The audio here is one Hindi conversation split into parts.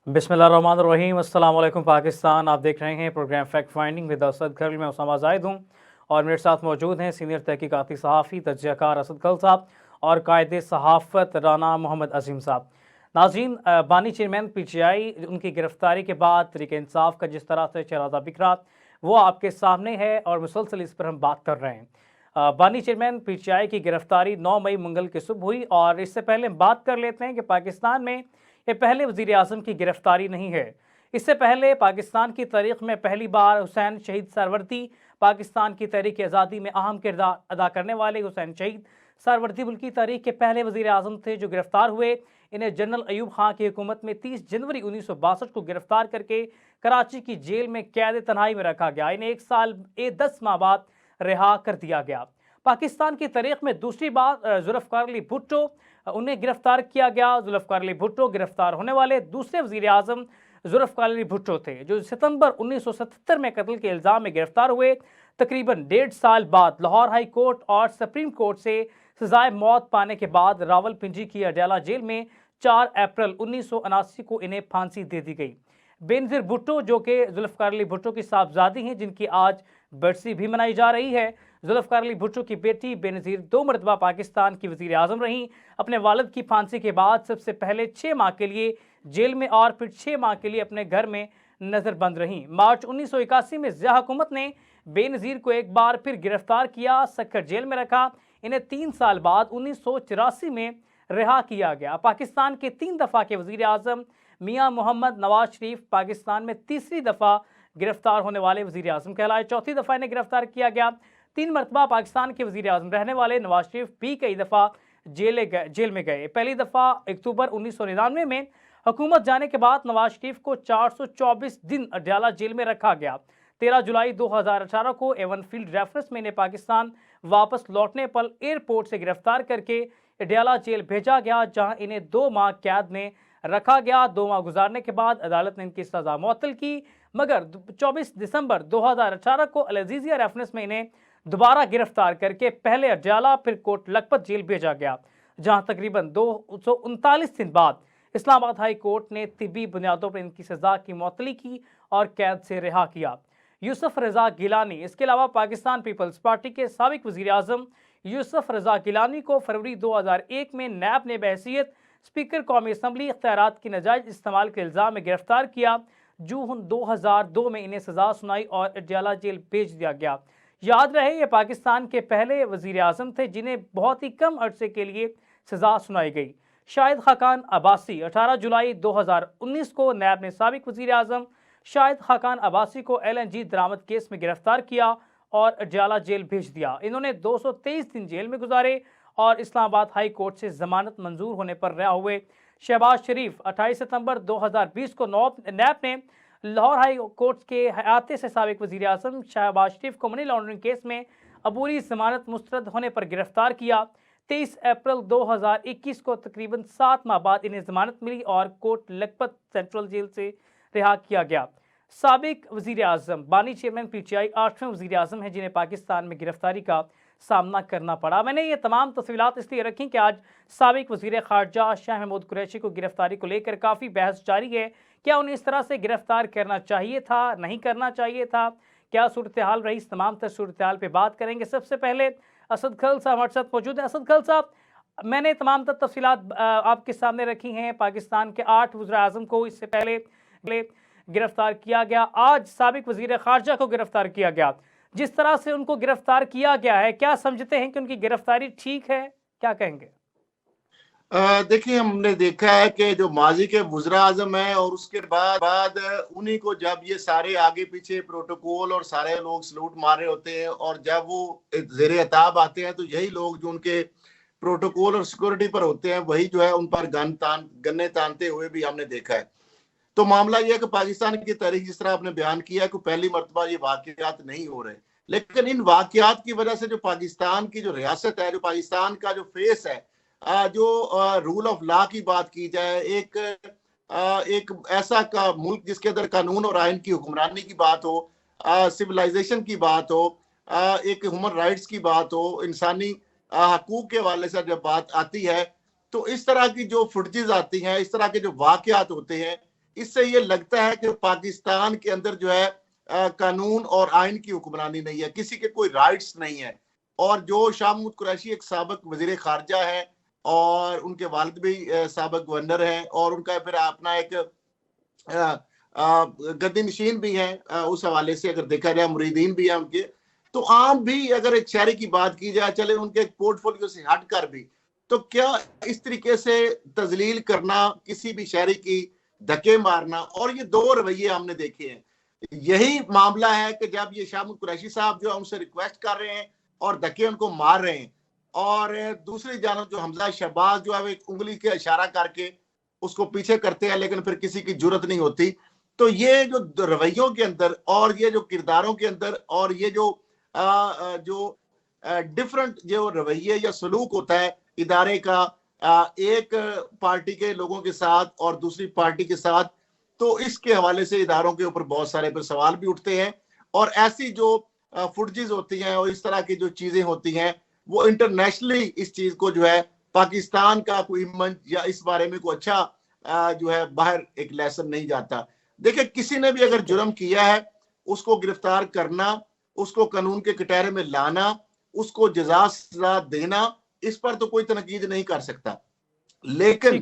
बिस्मिल्लाहिर्रहमानिर्रहीम। अस्सलाम वालेकुम पाकिस्तान। आप देख रहे हैं program fact finding with Asad Khal. मैं उसामा जाहिद हूँ और मेरे साथ मौजूद हैं सीनियर तहकीकाती सहाफ़ी तजज़ियाकार असद खल साहब और कायदे सहाफ़त राना मोहम्मद अजीम साहब। नाज़रीन, बानी चेयरमैन PTI उनकी गिरफ्तारी के बाद तरीक़े इंसाफ का जिस तरह से चरागा बिखरा वो आपके सामने है और मुसलसल इस पर हम बात कर रहे हैं। बानी चेयरमैन PTI की गिरफ्तारी 9 मई मंगल की सुबह हुई और इससे पहले हम बात कर लेते हैं कि पाकिस्तान में ये पहले वज़ीर आज़म की गिरफ्तारी नहीं है। इससे पहले पाकिस्तान की तारीख में पहली बार हुसैन शहीद सरवर्दी, पाकिस्तान की तहरीक आज़ादी में अहम किरदार अदा करने वाले हुसैन शहीद सरवर्दी मुल्की तारीख के पहले वज़ीर आज़म थे जो गिरफ्तार हुए। इन्हें जनरल अयूब खां की हुकूमत में 30 जनवरी 1962 को गिरफ्तार करके कराची की जेल में कैद तन्हाई में रखा गया। इन्हें 1 साल 10 माह बाद रिहा कर दिया गया। पाकिस्तान की तारीख में दूसरी बार जुल्फ़िकार अली भुट्टो उन्हें गिरफ्तार किया गया। जुल्फ़िकार अली भुट्टो गिरफ्तार होने वाले दूसरे वज़ीर आज़म जुल्फ़िकार अली भुट्टो थे जो सितंबर 1977 में कत्ल के इल्ज़ाम में गिरफ्तार हुए। तकरीबन 1.5 साल बाद लाहौर हाई कोर्ट और सुप्रीम कोर्ट से सजाए मौत पाने के बाद रावलपिंडी की अडयाला जेल में 4 अप्रैल 1979 को इन्हें फांसी दे दी गई। बेनज़ीर भुट्टो जो कि जुल्फ़िकार अली भुट्टो की साहबजादी हैं जिनकी आज बरसी भी मनाई जा रही है। जुल्फ़िकार अली भुट्टो की बेटी बेनज़ीर 2 मरतबा पाकिस्तान की वज़ीर आज़म रहीं। अपने वालिद की फांसी के बाद सबसे पहले 6 माह के लिए जेल में और फिर 6 माह के लिए अपने घर में नज़रबंद रहीं। मार्च 1981 में ज़िया हुकूमत ने बेनज़ीर को एक बार फिर गिरफ्तार किया, सक्कर जेल में रखा। इन्हें 3 साल बाद 1984 में रिहा किया गया। पाकिस्तान के 3 दफ़ा के वज़ीर आज़म मियाँ मोहम्मद नवाज शरीफ पाकिस्तान में तीसरी दफ़ा गिरफ्तार होने वाले वज़ीर आज़म कहलाए। चौथी दफ़ा इन्हें गिरफ्तार किया गया। 3 मरतबा पाकिस्तान के वज़ीर आज़म रहने वाले नवाज शरीफ भी कई दफ़ा जेल में गए। पहली दफ़ा अक्टूबर 1999 में हुकूमत जाने के बाद नवाज शरीफ को 424 दिन अडयाला जेल में रखा गया। 13 जुलाई 2018 को एवन फील्ड रेफरेंस में इन्हें पाकिस्तान वापस लौटने पर एयरपोर्ट से गिरफ्तार करके अडयाला जेल भेजा गया जहां इन्हें 2 माह कैद में रखा गया। 2 माह गुजारने के बाद अदालत ने इनकी सज़ा मुअत्तल की, मगर 24 दिसंबर 2018 को अल अज़ीज़िया रेफरेंस में इन्हें दोबारा गिरफ्तार करके पहले अडयाला फिर कोट लखपत जेल भेजा गया जहां तकरीबन 239 दिन बाद इस्लामाबाद हाई कोर्ट ने तिब्बी बुनियादों पर इनकी सज़ा की मुअत्तली की और कैद से रिहा किया। यूसुफ रज़ा गिलानी, इसके अलावा पाकिस्तान पीपल्स पार्टी के साबिक वज़ीर आज़म यूसुफ रज़ा गिलानी को फरवरी 2001 में नैब ने बहैसियत स्पीकर कौमी असम्बली इख्तियारात की नाजायज़ इस्तेमाल के इल्ज़ाम में गिरफ्तार किया। जून 2002 में इन्हें सज़ा सुनाई और अडयाला जेल भेज दिया गया। याद रहे ये पाकिस्तान के पहले वज़ीर आज़म थे जिन्हें बहुत ही कम अरसे के लिए सज़ा सुनाई गई। शाहिद खाकान अब्बासी 18 जुलाई 2019 को नैब ने साबिक वज़ीर आज़म शाहिद खाकान अब्बासी को LNG दरामद केस में गिरफ्तार किया और अडयाला जेल भेज दिया। इन्होंने 223 दिन जेल में गुजारे और इस्लामाबाद हाई कोर्ट से जमानत मंजूर होने पर रिहा हुए। शहबाज शरीफ 28 सितंबर 2020 को नैब ने लाहौर हाई कोर्ट के हयाते से साबिक वज़ीर आज़म शहबाज शरीफ को मनी लॉन्ड्रिंग केस में अबूरी जमानत मुस्तरद होने पर गिरफ्तार किया। 23 अप्रैल 2021 को तकरीबन 7 माह बाद इन्हें जमानत मिली और कोट लखपत सेंट्रल जेल से रिहा किया गया। साबिक वज़ीर आज़म बानी चेयरमैन PTI 8वें वज़ीर आज़म हैं जिन्हें पाकिस्तान में गिरफ्तारी का सामना करना पड़ा। मैंने ये तमाम तफसीलात इसलिए रखी कि आज साबिक वज़ीर ख़ारजा शाह महमूद कुरैशी को गिरफ्तारी को लेकर काफ़ी बहस जारी है। क्या उन्हें इस तरह से गिरफ्तार करना चाहिए था, नहीं करना चाहिए था, क्या सूरत हाल रही, इस तमाम सूरत हाल पर बात करेंगे। सबसे पहले असद खल साहब हमारे साथ मौजूद हैं। असद खल साहब, मैंने तमाम तफसीलात आपके सामने रखी हैं। पाकिस्तान के 8 वज़ीर आज़म को इससे पहले गिरफ्तार किया गया, आज साबिक वज़ीर ख़ारजा को गिरफ्तार किया गया। जिस तरह से उनको गिरफ्तार किया गया है, क्या समझते हैं कि उनकी गिरफ्तारी ठीक है, क्या कहेंगे? देखिए, हमने देखा है कि जो माजी के वज़ीर आज़म है और उसके बाद उन्हीं को जब ये सारे आगे पीछे प्रोटोकॉल और सारे लोग सलूट मार रहे होते हैं और जब वो ज़ेरे अताब आते हैं तो यही लोग जो उनके प्रोटोकॉल और सिक्योरिटी पर होते हैं वही जो है उन पर गन्ने तानते हुए भी हमने देखा है। तो मामला यह है कि पाकिस्तान की तारीख जिस तरह आपने बयान किया है कि पहली मरतबा ये वाकयात नहीं हो रहे, लेकिन इन वाकयात की वजह से जो पाकिस्तान की जो रियासत है, जो पाकिस्तान का जो फेस है, जो रूल ऑफ लॉ की बात की जाए, एक ऐसा का मुल्क जिसके अंदर कानून और आइन की हुक्मरानी की बात हो, सिविलाइजेशन की बात हो, एक ह्यूमन राइट्स की बात हो, इंसानी हकूक के हवाले से जब बात आती है तो इस तरह की जो फुटेजेस आती हैं, इस तरह के जो वाकयात होते हैं, इससे ये लगता है कि पाकिस्तान के अंदर जो है कानून और आइन की हुक्मरानी नहीं है, किसी के कोई राइट्स नहीं है। और जो शाह महमूद कुरैशी एक साबिक वजीर खारजा है और उनके वालिद भी साबिक गवर्नर हैं और उनका फिर अपना एक गद्दी नशीन भी है, उस हवाले से अगर देखा जाए मुरीदीन भी है उनके। तो आम भी अगर एक शहरी की बात की जाए, चले उनके पोर्टफोलियो से हट कर भी, तो क्या इस तरीके से तजलील करना, किसी भी शहरी की धक्के मारना, और ये दो रवैये हमने देखे हैं। यही मामला है कि जब ये शाह महमूद कुरैशी साहब जो है उनसे रिक्वेस्ट कर रहे हैं और धक्के उनको मार रहे हैं, और दूसरी जानब जो हमजा शहबाज जो है एक उंगली के इशारा करके उसको पीछे करते हैं, लेकिन फिर किसी की जरूरत नहीं होती। तो ये जो रवैयों के अंदर और ये जो किरदारों के अंदर और ये जो डिफरेंट जो रवैये या सलूक होता है इदारे का एक पार्टी के लोगों के साथ और दूसरी पार्टी के साथ, तो इसके हवाले से इदारों के ऊपर बहुत सारे फिर सवाल भी उठते हैं। और ऐसी जो फुटेजेस होती हैं और इस तरह की जो चीजें होती हैं, वो इंटरनेशनली इस चीज को जो है पाकिस्तान का कोई मंच या इस बारे में कोई अच्छा जो है बाहर एक लेसन नहीं जाता। देखिए, किसी ने भी अगर जुर्म किया है उसको गिरफ्तार करना, उसको कानून के कटहरे में लाना, उसको जजा सजा देना, इस पर तो कोई तनकीद नहीं कर सकता। लेकिन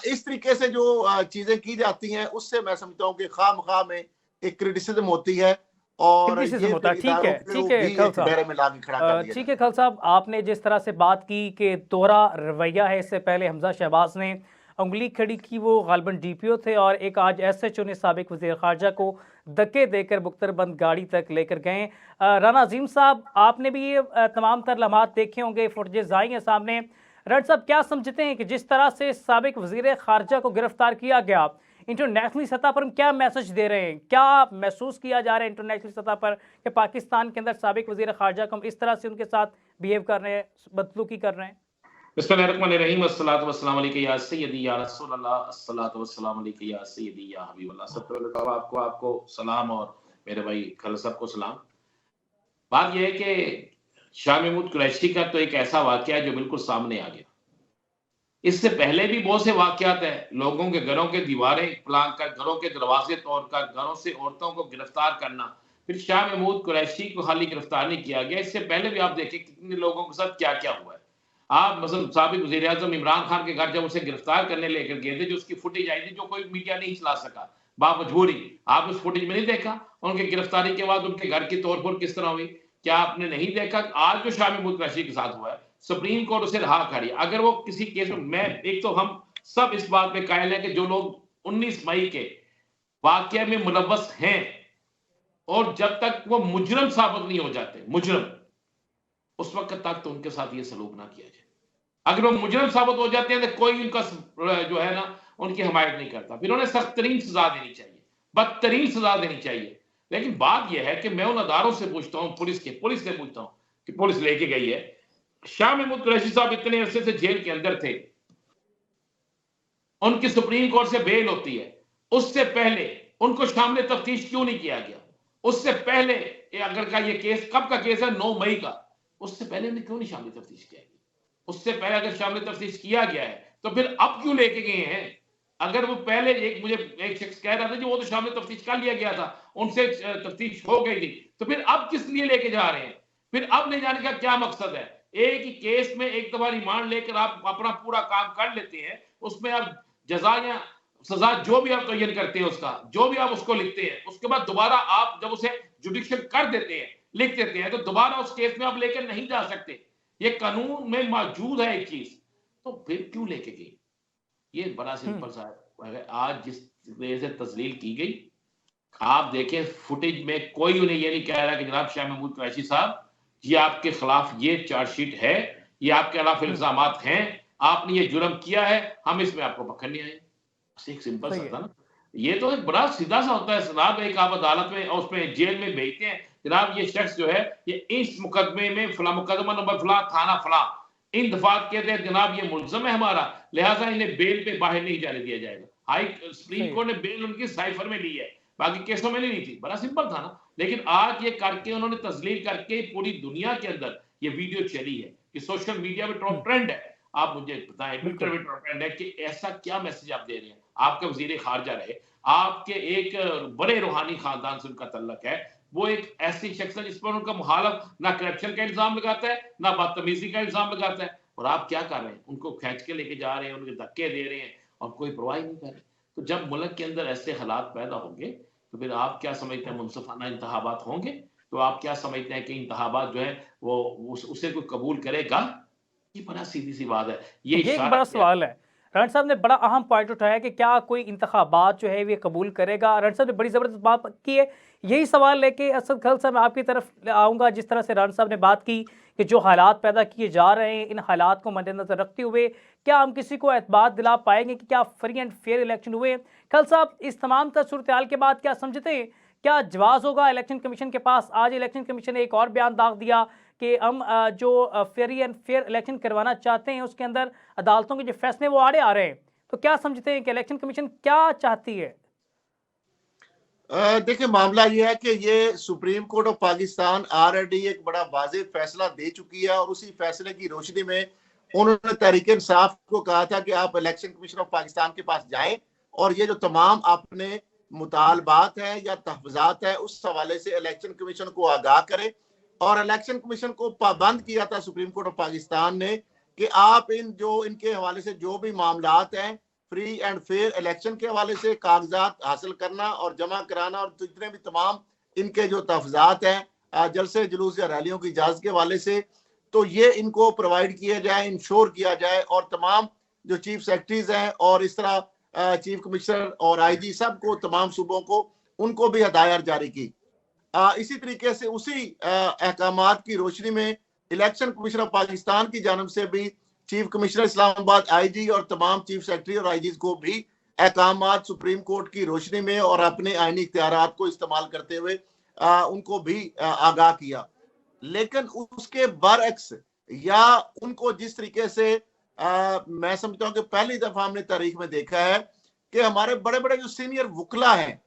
इस तरीके से जो चीजें की जाती हैं उससे मैं समझता हूँ कि खामखा में एक क्रिटिसिज्म होती है और ये होता है। ठीक है खल साहब, ठीक है खल साहब, आपने जिस तरह से बात की कि दोहरा रवैया है, इससे पहले हमजा शहबाज ने उंगली खड़ी की, वो गालबन डीपीओ थे, और एक आज एसएचओ ने साबिक वज़ीर खारजा को धक्के देकर बुख्तरबंद गाड़ी तक लेकर गए। राना अजीम साहब, आपने भी ये तमाम तर लम्हात देखे होंगे, फुटेजेस आई हैं सामने। रन साहब, क्या समझते हैं कि जिस तरह से साबिक वज़ीर खारजा को गिरफ्तार किया गया, इंटरनेशनल सतह पर हम क्या मैसेज दे रहे हैं, क्या महसूस किया जा रहा है इंटरनेशनल सतह पर कि पाकिस्तान के अंदर साबिक वज़ीर खारजा को हम इस तरह से उनके साथ बिहेव कर रहे हैं, बदसलूकी कर रहे हैं? बिस्मिल्लाहिर्रहमानिर्रहीम, अस्सलातु वस्सलामु अलैका या सय्यदी या रसूल अल्लाह, अस्सलातु वस्सलामु अलैका या सय्यदी या हबीब अल्लाह। सबसे पहले आपको सलाम और मेरे भाई खल साहब को सलाम। बात यह है कि शाह महमूद कुरैशी का तो एक ऐसा वाकया है जो बिल्कुल सामने आ गया। इससे पहले भी बहुत से वाकयात है, लोगों के घरों के दीवारें फलांग कर, घरों के दरवाजे तोड़कर, घरों से औरतों को गिरफ्तार करना। फिर शाह महमूद कुरैशी को खाली गिरफ्तार नहीं किया गया, इससे पहले भी आप देखें कितने लोगों के साथ क्या क्या हुआ है। आप मसलन साबिक वज़ीर आज़म इमरान खान के घर जब उसे गिरफ्तार करने लेकर गए थे, जो उसकी फुटेज आई थी, जो कोई मीडिया नहीं चला सका बामजबूरी, आप उस फुटेज में नहीं देखा? उनकी गिरफ्तारी के बाद उनके घर की तोड़फोड़ किस तरह हुई, क्या आपने नहीं देखा? आज जो शाह महमूद कुरैशी के साथ हुआ है, सुप्रीम कोर्ट उसे रहा करी। अगर वो किसी केस में, मैं एक तो हम सब इस बात पे कायल है कि जो लोग 19 मई के वाकये में मुलव्वस हैं और जब तक वो मुजरम साबित नहीं हो जाते, मुजरम, उस वक्त तक तो उनके साथ ये सलूक ना किया जाए। अगर वो मुजरम साबित हो जाते हैं तो कोई उनका जो है ना उनकी हिमायत नहीं करता। फिर उन्हें सख्त तरीन सजा देनी चाहिए, बदतरीन सजा देनी चाहिए। लेकिन बात यह है कि मैं उन अदारों से पूछता हूं, पुलिस से पूछता हूं कि पुलिस लेके गई है, शाह महमूद कुरैशी साहब इतने अरसे से जेल के अंदर थे, उनकी सुप्रीम कोर्ट से बेल होती है, उससे पहले उनको शामिल तफ्तीश क्यों नहीं किया गया? उससे पहले अगर का ये केस कब का केस है, 9 मई का, उससे पहले उन्हें क्यों नहीं शामिल तफ्तीश किया गया? उससे पहले अगर शामिल तफ्तीश किया गया है तो फिर अब क्यों लेके गए हैं? अगर वो पहले मुझे एक शख्स कह रहा था कि वो तो शामिल तफ्तीश कर लिया गया था, उनसे तफ्तीश हो गई थी, तो फिर अब किस लिए लेके जा रहे हैं? फिर अब ले जाने का क्या मकसद है? एक ही केस में एक दफा रिमांड लेकर आप अपना पूरा काम कर लेते हैं, उसमें आप जजा या सजा जो भी आप तयन करते हैं, उसका जो भी आप उसको लिखते हैं, उसके बाद दोबारा आप जब उसे जुडिशियल कर देते हैं, लिख देते हैं, तो दोबारा उस केस में आप लेकर नहीं जा सकते। ये कानून में मौजूद है एक चीज, तो फिर क्यों लेके गई? ये बड़ा सिंपल सा है। आज जिस वजह से तस्लील की गई, आप देखें फुटेज में कोई उन्हें ये नहीं कह रहा कि जनाब शाह महमूद कुरैशी साहब, ये आपके खिलाफ ये चार्जशीट है, ये आपके खिलाफ इल्जामात हैं, आपने ये जुर्म किया है, हम इसमें आपको पकड़ने आए। एक सिंपल सा था ना। ये तो एक बड़ा सीधा सा होता है जनाब, एक आप अदालत में और उसमें जेल में भेजते हैं, जनाब ये शख्स जो है ये इस मुकदमे में फला मुकदमा नंबर फला थाना फला इन दफात के तहत जनाब ये मुल्ज़म है हमारा, लिहाजा इन्हें बेल पे बाहर नहीं जाने दिया जाएगा। हाई सुप्रीम कोर्ट ने बेल उनकी साइफर में ली है, बाकी केसों में नहीं ली थी। बड़ा सिंपल था ना। लेकिन आज ये करके उन्होंने तस्लील करके पूरी दुनिया के अंदर ये वीडियो चली है कि सोशल मीडिया में टॉप ट्रेंड है। आप मुझे बताएं, बिल्कुल। है कि ऐसा क्या मैसेज आप दे रहे हैं? आपके वजीर खारजा रहे, आपके एक बड़े रूहानी खानदान से उनका तल्लक है, वो एक ऐसी शख्स है जिस पर उनका मुखालिफ ना करप्शन का इल्जाम लगाता है, ना बदतमीजी का इल्जाम लगाता है, और आप क्या कर रहे हैं? उनको खींच के लेके जा रहे हैं, उनके धक्के दे रहे हैं और कोई परवाह ही नहीं कर रहे। तो जब मुल्क के अंदर ऐसे हालात पैदा होंगे, तो फिर आप क्या समझते हैं मुनसिफाना इंतखाबात होंगे? तो आप क्या समझते हैं कि इंतखाबात जो है वो उसे कोई कबूल करेगा? ये बड़ा सीधी सी बात है। ये ये एक इशारा बड़ा किया। सवाल है। रण साहब ने बड़ा अहम पॉइंट उठाया कि क्या कोई इंतखाबात जो है ये कबूल करेगा। रण साहब ने बड़ी ज़बरदस्त बात की है। यही सवाल लेके असद खल साहब मैं आपकी तरफ आऊँगा। जिस तरह से रण साहब ने बात की कि जो हालात पैदा किए जा रहे हैं, इन हालात को मद्देनज़र रखते हुए क्या हम किसी को एतबार दिला पाएंगे कि क्या फ्री एंड फेयर इलेक्शन हुए? खल साहब, इस तमाम तर सूरत-ए-हाल के बाद क्या समझते हैं, क्या जवाज़ होगा इलेक्शन कमीशन के पास? आज इलेक्शन कमीशन ने एक और बयान दाग दिया कि हम जो फ्री एंड फेयर इलेक्शन करवाना चाहते हैं, उसके अंदर अदालतों के जो फैसले वो आड़े आ रहे हैं। तो क्या समझते हैं कि इलेक्शन कमीशन क्या चाहती है? देखिए, मामला ये है कि ये supreme court of Pakistan already एक बड़ा वाज़ेह फैसला दे चुकी है और उसी फैसले की रोशनी में उन्होंने तहरीक-ए-इंसाफ को कहा था कि आप इलेक्शन कमीशन ऑफ पाकिस्तान के पास जाएं और ये जो तमाम आपने मुतालबात हैं या तहफ़्फ़ुज़ात हैं उस हवाले से इलेक्शन कमीशन को आगाह करें। और इलेक्शन कमीशन को पाबंद किया था सुप्रीम कोर्ट ऑफ पाकिस्तान ने कि आप इनके हवाले से जो भी मामलात हैं फ्री एंड फेयर इलेक्शन के हवाले से कागजात हासिल करना और जमा कराना और जितने भी तमाम इनके जो तहफ़्फ़ुज़ात हैं जलसे जुलूस या रैलियों की इजाज़त के हवाले से, तो ये इनको प्रोवाइड किया जाए, इंश्योर किया जाए और तमाम जो चीफ सेक्रेटरीज हैं और इस तरह चीफ कमिश्नर और आईजी सबको तमाम सूबों को उनको भी हदायत जारी की। इसी तरीके से उसी अहकामात की रोशनी में इलेक्शन कमीशन ऑफ पाकिस्तान की जानब से भी चीफ कमिश्नर इस्लामाबाद आईजी और तमाम चीफ सेक्रेटरी और आईजी को भी अहकामात सुप्रीम कोर्ट की रोशनी में और अपने आईनी इख्तियारात को इस्तेमाल करते हुए उनको भी आगाह किया। लेकिन उसके बरअक्स या उनको जिस तरीके से मैं समझता हूँ कि पहली दफा हमने तारीख में देखा है कि हमारे बड़े बड़े जो सीनियर वकला हैं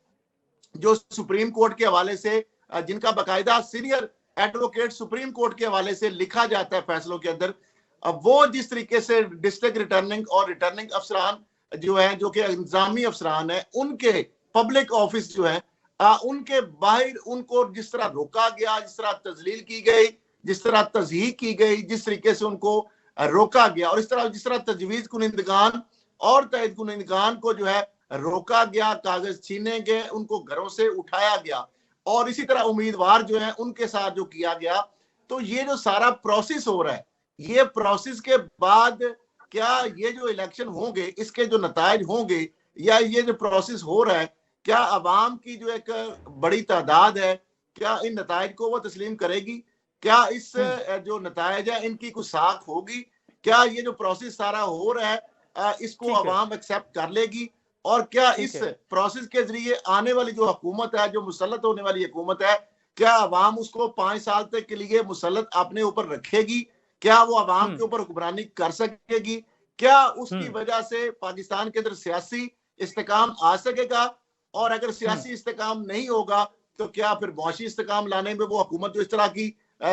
जो सुप्रीम कोर्ट के हवाले से जिनका बाकायदा सीनियर एडवोकेट सुप्रीम कोर्ट के हवाले से लिखा जाता है फैसलों के अंदर, वो जिस तरीके से डिस्ट्रिक्ट रिटर्निंग और रिटर्निंग अफसरान जो है जो कि इंतजामी अफसरान है उनके पब्लिक ऑफिस जो है उनके बाहर उनको जिस तरह रोका गया, जिस तरह तजलील की गई, जिस तरह तज़हीक की गई, जिस तरीके से उनको रोका गया और इस तरह जिस तरह तजवीज़ कुनिंदगान और तहत कुनिंदगान को जो है रोका गया, कागज छीने गए, उनको घरों से उठाया गया और इसी तरह उम्मीदवार जो है उनके साथ जो किया गया, तो ये जो सारा प्रोसेस हो रहा है, ये प्रोसेस के बाद क्या ये जो इलेक्शन होंगे इसके जो नतायज होंगे या ये जो प्रोसेस हो रहा है, क्या अवाम की जो एक बड़ी तादाद है क्या इन नतायज को वो तस्लीम करेगी? क्या इस जो नतायज है इनकी कुछ साख होगी? क्या ये जो प्रोसेस सारा हो रहा है इसको अवाम एक्सेप्ट कर लेगी? और क्या इस प्रोसेस के जरिए आने वाली जो हुकूमत है, जो मुसल्लत होने वाली हुकूमत है, क्या अवाम उसको 5 साल तक के लिए मुसल्लत अपने ऊपर रखेगी? क्या वो अवाम के ऊपर हुक्मरानी कर सकेगी? क्या उसकी वजह से पाकिस्तान के अंदर सियासी इस्तेकाम आ सकेगा? और अगर सियासी इस्तेकाम नहीं होगा तो क्या फिर मुआशी इस्तेकाम लाने में वो हुकूमत जो इस तरह की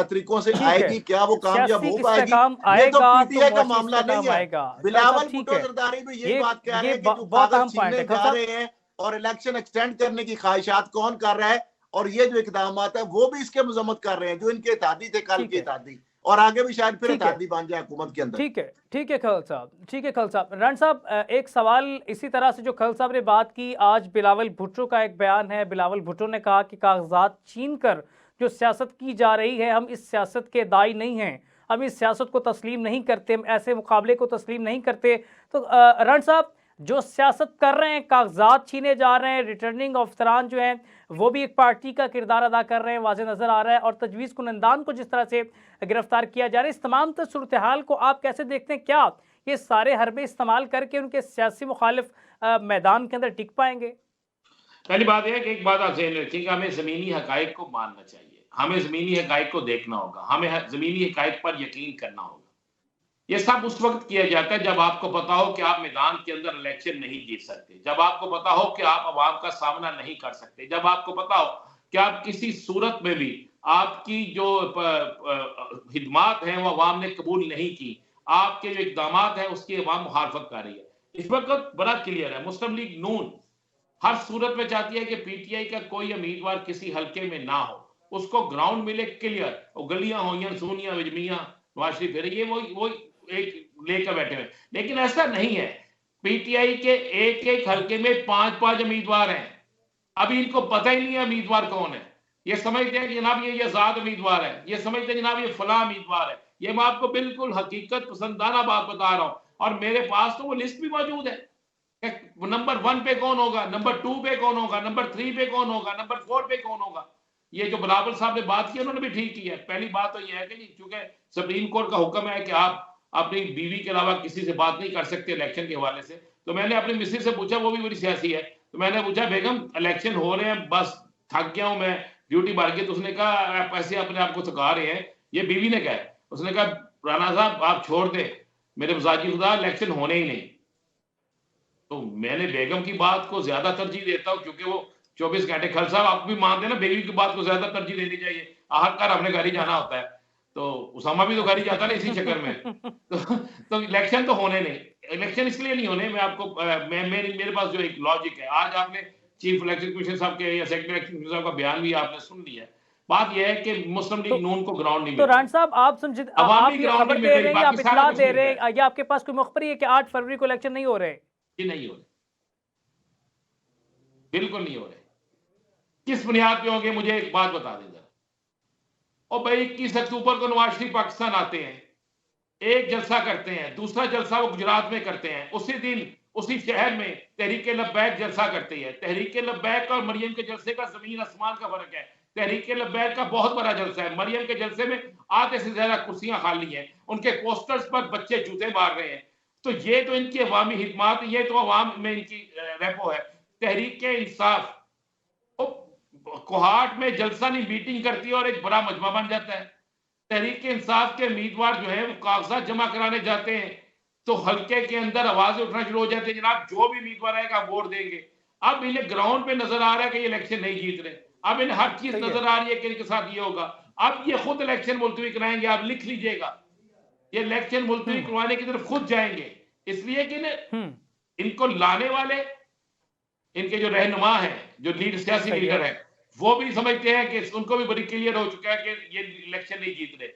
तरीकों से आएगी, क्या वो कामयाब हो पाएगी? ये तो पीटीआई का मामला नहीं है। बिलावल भुट्टो जरदारी भी यही बात कह रहे हैं कि जो कागज छीनने जा रहे हैं और इलेक्शन एक्सटेंड करने की ख्वाहिशात कौन कर रहा है और ये जो इकदाम है वो भी इसके मजम्मत कर रहे हैं जो इनके इत्तेहादी थे, कल के इत्तेहादी और आगे भी शायद फिर इत्तेहादी बन जाए हुकूमत के अंदर। ठीक है खल साहब, ठीक है खल साहब। रण साहब, एक सवाल इसी तरह से जो खल साहब ने बात की, आज बिलावल भुट्टो का एक बयान है। बिलावल भुट्टो ने कहा कि कागजात छीन कर जो सियासत की जा रही है, हम इस सियासत के दाई नहीं हैं, हम इस सियासत को तस्लीम नहीं करते, हम ऐसे मुकाबले को तस्लीम नहीं करते। तो रण साहब, जो सियासत कर रहे हैं, कागजात छीने जा रहे हैं, रिटर्निंग अफसरान जो हैं वो भी एक पार्टी का किरदार अदा कर रहे हैं, वाज़ेह नज़र आ रहा है, और तजवीज़ कुनंदान को जिस तरह से गिरफ्तार किया जा रहा है, इस तमाम सूरत हाल को आप कैसे देखते हैं? क्या ये सारे हरबे इस्तेमाल करके उनके सियासी मुखालिफ मैदान के अंदर टिक पाएंगे? पहली बात यह है कि एक बात आप ज़हन रखिए कि हमें ज़मीनी हक़ाइक़ को मानना चाहिए, हमें ज़मीनी हक़ाइक़ को देखना होगा, हमें ज़मीनी हक़ाइक़ पर यकीन करना होगा। ये सब उस वक्त किया जाता है जब आपको पता हो कि आप मैदान के अंदर इलेक्शन नहीं जीत सकते, जब आपको पता हो कि आप अवाम का सामना नहीं कर सकते, जब आपको पता हो कि आप किसी सूरत में भी आपकी जो खिदमात हैं वो अवाम ने कबूल नहीं की, आपके जो इकदामात है उसकी अवाम मुखालफत कर रही है। इस वक्त बड़ा क्लियर है, मुस्लिम लीग नून हर सूरत में चाहती है कि पीटीआई का कोई उम्मीदवार किसी हल्के में ना हो, उसको ग्राउंड मिले क्लियर, और गलियां होइयां सोनिया विजमियां नवाज शरीफ है, ये वो एक लेकर बैठे हुए। लेकिन ऐसा नहीं है, पीटीआई के एक एक हल्के में 5-5 उम्मीदवार हैं। अभी इनको पता ही नहीं है उम्मीदवार कौन है। ये समझते हैं कि जनाब ये आजाद उम्मीदवार है, ये समझते हैं जनाब ये फला उम्मीदवार है। ये मैं आपको बिल्कुल हकीकत पसंदाना बात बता रहा हूं, और मेरे पास तो वो लिस्ट भी मौजूद है। नंबर 1 पे कौन होगा, नंबर 2 पे कौन होगा, नंबर 3 पे कौन होगा, नंबर 4 पे कौन होगा। ये जो बिलावल साहब ने बात की उन्होंने भी ठीक की है। पहली बात तो ये है कि चूंकि सुप्रीम कोर्ट का हुक्म है कि आप अपनी बीवी के अलावा किसी से बात नहीं कर सकते इलेक्शन के हवाले से, तो मैंने अपनी मिसेज से पूछा, वो भी बड़ी सियासी है, तो मैंने पूछा बेगम इलेक्शन हो रहे हैं, बस थक गया हूं मैं, ड्यूटी बढ़ गई। तो उसने कहा आप ऐसे अपने आप को थका रहे हैं, ये बीवी ने कहा। उसने कहा राणा साहब आप छोड़ दें, मेरे मजाजी खुदा इलेक्शन होने ही नहीं। तो मैंने बेगम की बात को ज्यादा तरजीह देता हूं, क्योंकि वो 24 घंटे, खल साहब आप भी मानते हैं ना, बेगम की बात को ज्यादा तरजीह देनी चाहिए। आखिरकार अपने घर ही जाना होता है, तो उसामा भी तो घर ही जाता है इसी चक्कर में। तो इलेक्शन तो होने नहीं, इलेक्शन इसलिए नहीं होने, मैं आपको मेरे पास जो एक लॉजिक है, आज आपने चीफ इलेक्शन कमीशन साहब के या सेक्रेटरी इलेक्शन कमीशन साहब का बयान भी आपने सुन लिया। बात यह है कि मुस्लिम लीग नून को ग्राउंड नहीं तो मिलता। रान साहब आप अवामी ये ग्राउंड खबर नहीं दे मिल रहे रही, हैं या आप बाकी सारा इत्तला कुछ दे मिल रहे रहा है। हैं या आपके पास कोई मुखबरी है कि 8 फरवरी को इलेक्शन नहीं हो रहे? ये नहीं हो रहे, बिल्कुल नहीं हो रहे। किस बुनियाद पे होंगे, मुझे एक बात बता दें जरा। और भाई 21 अक्टूबर को नवाज शरीफ पाकिस्तान आते हैं, एक जलसा करते हैं, दूसरा जलसा वो गुजरात में करते हैं, उसी दिन उसी शहर में तहरीके लब्बैक जलसा करती है। तहरीके लब्बैक और मरियम के जलसे का जमीन आसमान का फर्क है। तहरीके लब्बैक का बहुत बड़ा जलसा है, मरियम के जलसे में आधे से ज्यादा कुर्सियां खाली हैं, उनके पोस्टर्स पर बच्चे जूते मार रहे हैं। तो ये तो इनकी अवामी हिदमात, ये तो अवाम में इनकी रेपो है। तहरीक इंसाफ कोहाट में जलसा नहीं, मीटिंग करती है और एक बड़ा मजमा बन जाता है। तहरीक इंसाफ के उम्मीदवार जो है वो कागजात जमा कराने जाते हैं, तो हल्के के अंदर आवाजें उठना शुरू हो जाती है, जनाब जो भी उम्मीदवार आएगा वोट देंगे। अब इन्हें ग्राउंड पे नजर आ रहा है कि ये इलेक्शन नहीं जीत रहे, अब इन्हें हर चीज नजर आ रही है कि इनके साथ ये होगा। अब ये खुद इलेक्शन मुलतवी कराएंगे, आप लिख लीजिएगा, ये इलेक्शन मुलतवी करवाने की तरफ खुद जाएंगे। इसलिए कि इनको लाने वाले, इनके जो रहनुमा है, जो सियासी लीडर है, वो भी समझते हैं कि उनको भी बड़ी क्लियर हो चुका है कि ये इलेक्शन नहीं जीत रहे।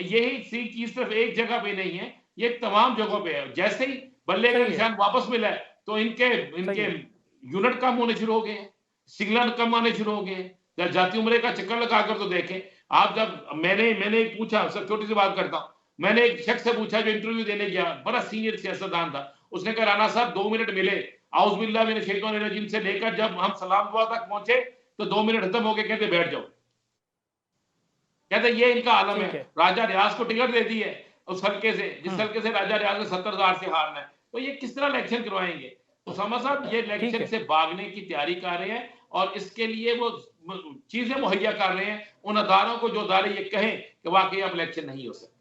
यही चीज सिर्फ एक जगह पे नहीं है, ये तमाम जगहों पे है। जैसे ही बल्ले का निशान वापस मिला है, तो इनके यूनिट कम होने शुरू हो गए हैं, सिग्नल कम आने शुरू हो गए हैं। जाती उम्र का चक्कर लगाकर तो देखें आप। जब मैंने पूछा, सब छोटी सी बात करता हूं, मैंने एक शख्स से पूछा जो इंटरव्यू देने गया, बड़ा सीनियर सियासतदान था, उसने कहा राणा साहब 2 मिनट मिले, आउज़ मिन शैतानिर रजीम से लेकर जब हम सलाम दुआ तक पहुंचे तो 2 मिनट खत्म हो गए, कहते बैठ जाओ। कहते ये इनका आलम है। राजा रियाज को टिकट दे दी है उस हल्के से, जिस हल्के से राजा रियाज ने 70,000 से हारना है, तो ये किस तरह इलेक्शन करवाएंगे? उसामा साहब ये इलेक्शन से भागने की तैयारी कर रहे हैं, और इसके लिए वो चीजें मुहैया कर रहे हैं उन अदारों को, जो अदारे ये कहें कि वाकई अब इलेक्शन नहीं हो सकता।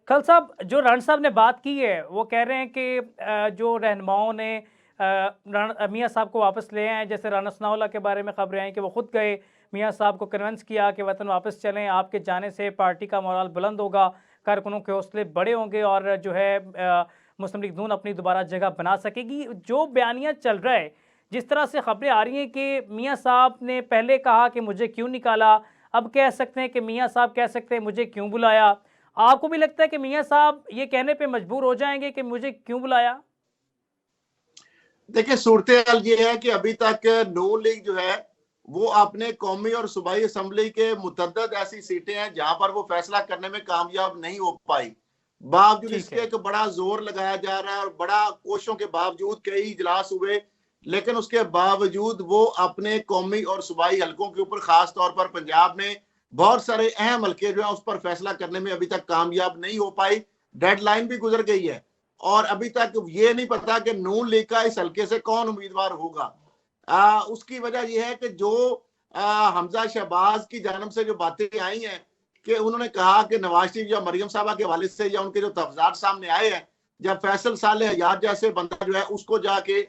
खल साहब, जो राणा साहब ने बात की है, वो कह रहे हैं कि जो रहनुमाओं ने मियाँ साहब को वापस ले आए, जैसे राणा सनाउल्लाह के बारे में खबरें आई कि वो खुद गए, मियाँ साहब को कन्विंस किया कि वतन वापस चलें, आपके जाने से पार्टी का मोराल बुलंद होगा, कारकुनों के हौसले बड़े होंगे और जो है मुस्लिम लीग नून अपनी दोबारा जगह बना सकेगी। जो बयानियाँ चल रहा है, जिस तरह से खबरें आ रही हैं कि मियाँ साहब ने पहले कहा कि मुझे क्यों निकाला, अब कह सकते हैं कि मियाँ साहब कह सकते हैं मुझे क्यों बुलाया। आपको भी लगता है कि मियाँ साहब ये कहने पे मजबूर हो जाएंगे कि मुझे क्यों बुलाया? देखिए, सूरत हाल ये है कि अभी तक नून लीग जो है वो अपने कौमी और सूबाई असम्बली के मुतअद्दिद ऐसी सीटें हैं जहां पर वो फैसला करने में कामयाब नहीं हो पाई। बावजूद इसके एक बड़ा जोर लगाया जा रहा है और बड़ा कोशिशों के बावजूद कई इजलास हुए, लेकिन उसके बावजूद वो अपने कौमी और सूबाई हलकों के ऊपर, खास तौर पर पंजाब में बहुत सारे अहम हल्के जो है उस पर फैसला करने में अभी तक कामयाब नहीं हो पाई। डेडलाइन भी गुजर गई है और अभी तक ये नहीं पता कि नून लीग का इस हल्के से कौन उम्मीदवार होगा। उसकी वजह यह है कि जो हमजा शहबाज की जानब से जो बातें आई हैं कि उन्होंने कहा कि नवाज शरीफ या मरियम साहबा के वालिद से या उनके जो तफजात सामने आए हैं, जब फैसल साले हयात जैसे बंदा जो है उसको जाके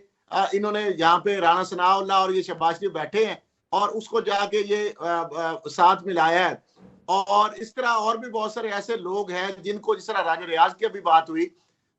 इन्होंने यहाँ पे राणा सनाउल्लाह और ये शहबाज शरीफ बैठे हैं और उसको जाके ये साथ मिलाया है, और इस तरह और भी बहुत सारे ऐसे लोग हैं जिनको, जिस तरह राजा रियाज की अभी बात हुई,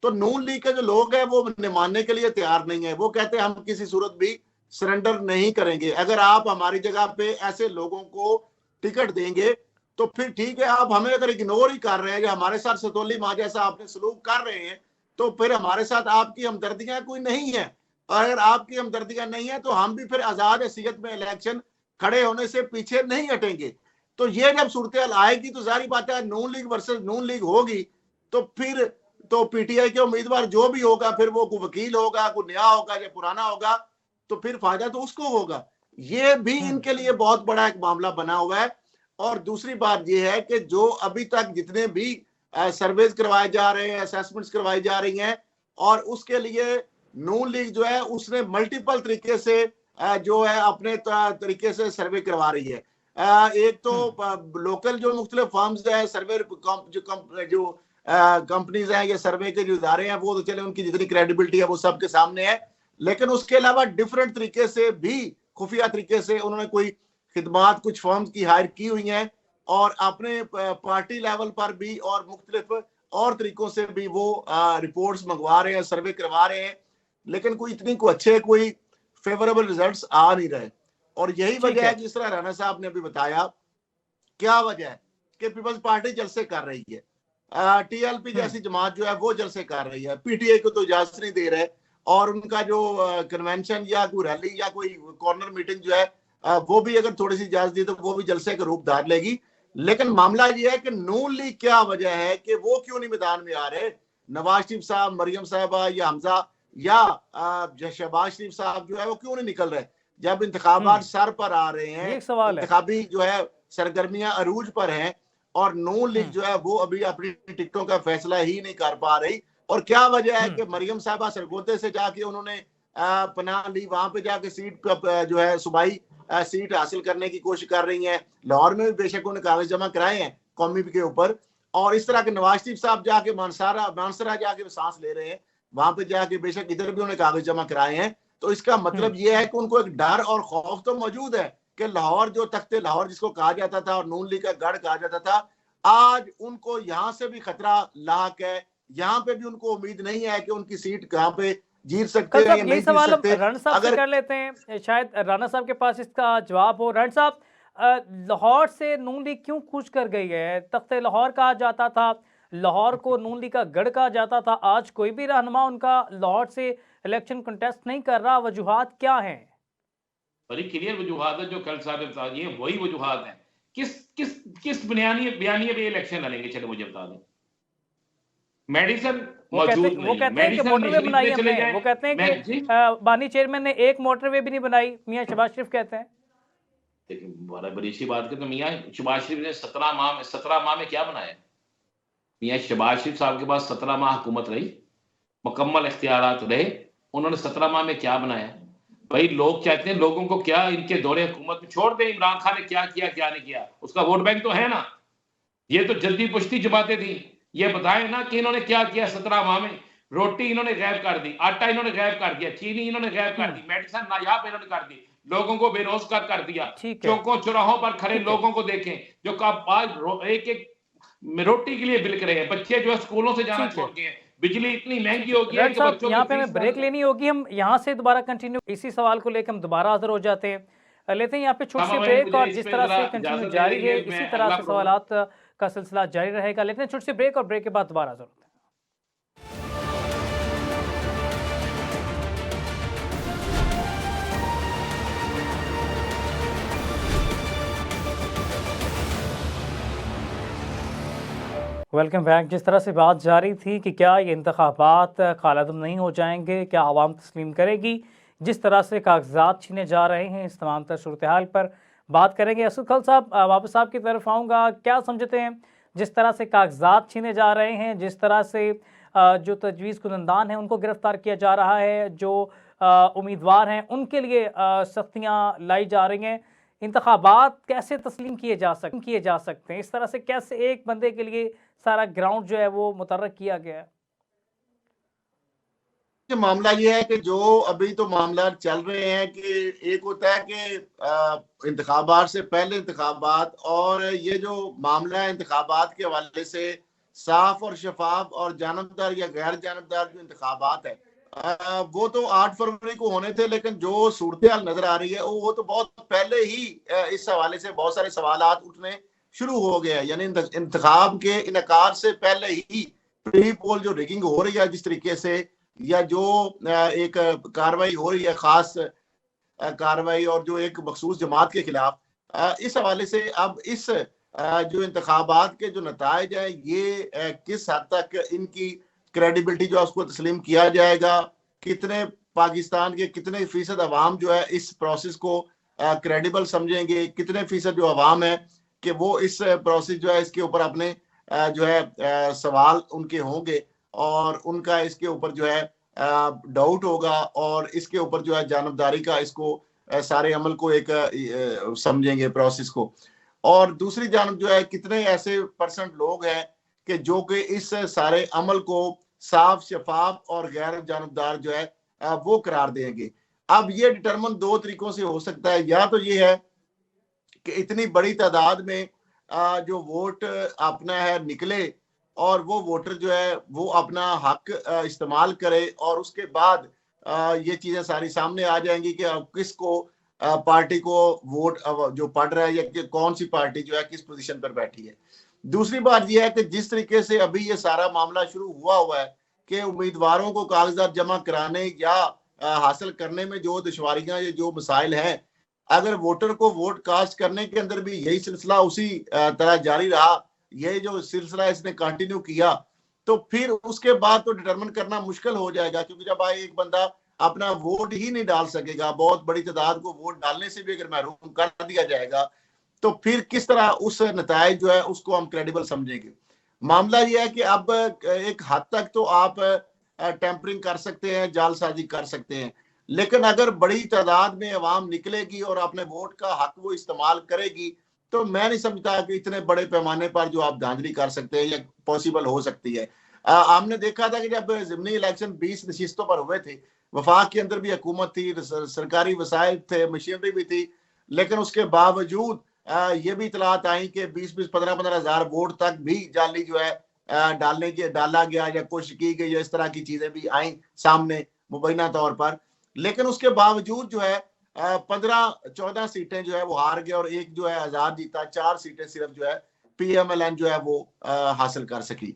तो नून लीग के जो लोग हैं वो मानने के लिए तैयार नहीं है। वो कहते हैं हम किसी सूरत भी सरेंडर नहीं करेंगे। अगर आप हमारी जगह पे ऐसे लोगों को टिकट देंगे तो फिर ठीक है, आप हमें अगर इग्नोर ही कर रहे हैं, हमारे साथ सतोली माँ जैसा आपने सलूक कर रहे हैं, तो फिर हमारे साथ आपकी हमदर्दियां कोई नहीं है। और अगर आपकी हमदर्दियां नहीं है तो हम भी फिर आजाद हैसियत में इलेक्शन खड़े होने से पीछे नहीं हटेंगे। तो ये जब सूरत आएगी तो जारी बात है नून लीग वर्सेस नून लीग होगी, तो फिर तो पीटीआई के उम्मीदवार जो भी होगा, फिर वो कोई वकील होगा, कोई नया होगा या पुराना होगा, तो फिर फायदा तो उसको होगा। ये भी इनके लिए बहुत बड़ा एक मामला बना हुआ है। और दूसरी बात ये है कि जो अभी तक जितने भी सर्वेज करवाए जा रहे हैं, असेसमेंट्स करवाई जा रही हैं, और उसके लिए नून लीग जो है उसने मल्टीपल तरीके से जो है अपने तरीके से सर्वे करवा रही है। एक तो लोकल जो मुख्तलिफ फर्म्स है, सर्वे जो कंपनीज हैं, ये सर्वे के जो इदारे हैं, वो तो चले उनकी जितनी क्रेडिबिलिटी है वो सबके सामने है, लेकिन उसके अलावा डिफरेंट तरीके से भी, खुफिया तरीके से उन्होंने कोई खिदमात कुछ फर्म्स की हायर की हुई हैं, और अपने पार्टी लेवल पर भी और मुख्तलिफ और तरीकों से भी वो रिपोर्ट्स मंगवा रहे हैं, सर्वे करवा रहे हैं, लेकिन कोई इतनी को अच्छे कोई फेवरेबल रिजल्ट्स आ नहीं रहे। और यही वजह है, जिस तरह राणा साहब ने अभी बताया, क्या वजह है कि पीपल्स पार्टी जलसे कर रही है, टीएलपी जैसी जमात जो है वो जलसे कर रही है, पीटीआई को तो इजाजत नहीं दे रहे, और उनका जो कन्वेंशन या कोई रैली या कोई कॉर्नर मीटिंग जो है वो भी अगर थोड़ी सी इजाजत दी तो वो भी जलसे का रूप धार लेगी। लेकिन मामला ये है कि नून लीग क्या वजह है कि वो क्यों नहीं मैदान में आ रहे? नवाज शरीफ साहब, मरियम साहबा या हमजा या शहबाज शरीफ साहब जो है वो क्यों नहीं निकल रहे? जब इंतखाबात सर पर आ रहे हैं, इंतखाबी जो है सरगर्मियां अरूज पर हैं, और नून लीग जो है वो अभी अपनी टिकटों का फैसला ही नहीं कर पा रही। और क्या वजह है कि मरियम साहबा सरगोदे से जाके उन्होंने पनाह ली, वहां पे जाके सीट जो है सूबाई सीट हासिल करने की कोशिश कर रही हैं। लाहौर में भी बेशक उन्होंने कागज जमा कराए हैं कौमी के ऊपर, और इस तरह के नवाज शरीफ साहब जाके मानसरा जाके सांस ले रहे हैं, वहां पे जाके बेशक इधर भी उन्होंने कागज जमा कराए हैं। तो इसका मतलब यह है कि उनको एक डर और खौफ तो मौजूद है कि लाहौर, जो तख्ते लाहौर जिसको कहा जाता था और नून लीग का गढ़ कहा जाता था, आज उनको यहाँ से भी खतरा लाक है। यहाँ पे भी उनको उम्मीद नहीं है कि उनकी सीट कहाँ पे जीत सकते हैं या नहीं जीत सकते। राणा साहब से कर लेते हैं, शायद राणा साहब के पास इसका जवाब हो। राणा साहब, लाहौर से नून लीग क्यों कूच कर गई है? तख्ते लाहौर कहा जाता था, लाहौर को नून लीग का गढ़ कहा जाता था, आज कोई भी रहनुमा उनका लाहौर से इलेक्शन कंटेस्ट नहीं कर रहा, वजूहात क्या हैं? बड़ी क्लियर वजूहात है जो कल साहब ने बता दी है, वही वजूहात है। किस बयानिए पे इलेक्शन लड़ेंगे? चले मुझे बता दें। मेडिसिन मौजूद नहीं, वो कहते हैं कि मोटरवे बनाई हमने, वो कहते हैं कि बानी चेयरमैन ने एक मोटरवे भी नहीं बनाई, मियां शहबाज शरीफ कहते हैं। लेकिन बड़ी अच्छी बात है, तो मियां शहबाज शरीफ ने 17 माह में क्या बनाया? मियां शहबाज शरीफ साहब के पास 17 माह हुकूमत रही, मुकम्मल इख्तियारात रहे, उन्होंने 17 माह में क्या बनाया? भाई लोग चाहते हैं लोगों को क्या इनके दौरे हुकूमत में छोड़ दे, इमरान खान ने क्या किया क्या नहीं किया, उसका वोट बैंक तो है ना। ये तो जल्दी पुश्ती जमातें थी, ये बताएं ना कि इन्होंने क्या किया 17 माह में। रोटी इन्होंने गायब कर दी, आटा इन्होंने गायब कर दिया, चीनी इन्होंने गायब कर दी, मेडिसिन नायाब इन्होंने कर दी, लोगों को बेरोजगार कर दिया। चौकों चौराहों पर खड़े लोगों को देखें जो आज एक एक रोटी के लिए बिलक रहे हैं, बच्चे जो है स्कूलों से जाना छोड़ गए हैं, बिजली इतनी महंगी हो गई है कि बच्चों यहाँ पे हमें ब्रेक लेनी होगी, हम यहाँ से दोबारा कंटिन्यू इसी सवाल को लेकर हम दोबारा हाजिर हो जाते हैं, लेते हैं यहाँ पे छोटी सी ब्रेक, और जिस तरह से कंटिन्यू जारी है इसी तरह से सवालात का सिलसिला जारी रहेगा। लेते हैं छोटी सी ब्रेक, और ब्रेक के बाद दोबारा हाजिर होते हैं। Welcome back. जिस तरह से बात जारी थी कि क्या ये इंतखाबात कालादम नहीं हो जाएंगे, क्या आवाम तस्लीम करेगी, जिस तरह से कागजात छीने जा रहे हैं, इस तमाम तर सूरत हाल पर बात करेंगे। असद खल साहब, वापस आपकी तरफ आऊँगा, क्या समझते हैं जिस तरह से कागजात छीने जा रहे हैं, जिस तरह से जो तजवीज़ कुनंदान हैं उनको गिरफ़्तार किया जा रहा है, जो उम्मीदवार हैं उनके लिए सख्तियाँ लाई जा रही हैं, इंतखाबात कैसे तस्लीम किए जा सकते हैं? इस तरह से कैसे एक बंदे के लिए सारा ग्राउंड जो है वो मुतर्रक किया गया है? मामला ये है कि जो अभी तो मामला चल रहे हैं कि एक होता है कि इंतखाबात से पहले इंतखाबात, और ये जो मामला है इंतखाबात के हवाले से साफ और शफाफ और जानबदार या गैर जानबदार जो इंतखाबात है, वो तो 8 फरवरी को होने थे, लेकिन जो सूरत हाल नजर आ रही है वो तो बहुत पहले ही इस हवाले से बहुत सारे सवालात उठने शुरू हो गए हैं। यानी इंतखाब के इनकार से पहले ही प्री पोल जो रिगिंग हो रही है जिस तरीके से, या जो एक कार्रवाई हो रही है खास कार्रवाई और जो एक मखसूस जमात के खिलाफ, इस हवाले से अब इस जो इंतखाबात के जो नताइज है ये किस हद तक इनकी क्रेडिबिलिटी जो है उसको तस्लीम किया जाएगा, कितने पाकिस्तान के कितने फीसद अवाम जो है इस प्रोसेस को क्रेडिबल समझेंगे, कितने फीसद जो अवाम है कि वो इस प्रोसेस जो है इसके ऊपर अपने जो है सवाल उनके होंगे और उनका इसके ऊपर जो है डाउट होगा, और इसके ऊपर जो है जानबदारी का इसको सारे अमल को एक समझेंगे प्रोसेस को। और दूसरी जानब जो है कितने ऐसे परसेंट लोग हैं कि जो कि इस सारे अमल को साफ शफाफ और गैर जानबदार जो है वो करार देंगे। अब ये डिटरमिन दो तरीकों से हो सकता है, या तो ये है कि इतनी बड़ी तादाद में जो वोट अपना है निकले और वो वोटर जो है वो अपना हक इस्तेमाल करे, और उसके बाद ये चीजें सारी सामने आ जाएंगी कि किसको पार्टी को वोट जो पड़ रहा है या कि कौन सी पार्टी जो है किस पोजीशन पर बैठी है। दूसरी बात यह है कि जिस तरीके से अभी ये सारा मामला शुरू हुआ है कि उम्मीदवारों को कागजात जमा कराने या हासिल करने में जो दुश्वारियां या जो मसाइल हैं, अगर वोटर को वोट कास्ट करने के अंदर भी यही सिलसिला उसी तरह जारी रहा, ये जो सिलसिला इसने कंटिन्यू किया, तो फिर उसके बाद तो डिटरमिन करना मुश्किल हो जाएगा, क्योंकि जब एक बंदा अपना वोट ही नहीं डाल सकेगा, बहुत बड़ी तादाद को वोट डालने से भी अगर महरूम कर दिया जाएगा, तो फिर किस तरह उस नताइज जो है उसको हम क्रेडिबल समझेंगे। मामला यह है कि अब एक हद तक तो आप टेम्परिंग कर सकते हैं, जालसाजी कर सकते हैं, लेकिन अगर बड़ी तादाद में अवाम निकलेगी और अपने वोट का हक वो इस्तेमाल करेगी, तो मैं नहीं समझता कि इतने बड़े पैमाने पर जो आप धांधली कर सकते हैं या पॉसिबल हो सकती है। हमने देखा था कि जब ज़िमनी इलेक्शन 20 नशिस्तों पर हुए थे, वफाक के अंदर भी हुकूमत थी, सरकारी वसाइल थे, मशीनरी भी थी, लेकिन उसके बावजूद ये भी इतलात आई कि 20-20, 15-15 हजार वोट तक भी जाली जो है डाला गया या कोशिश की गई, या इस तरह की चीजें भी आई सामने मुबैना तौर पर। लेकिन उसके बावजूद जो है 15-14 सीटें जो है वो हार गए और एक जो है आजाद जीता, 4 सीटें सिर्फ जो है PMLN जो है वो हासिल कर सकी।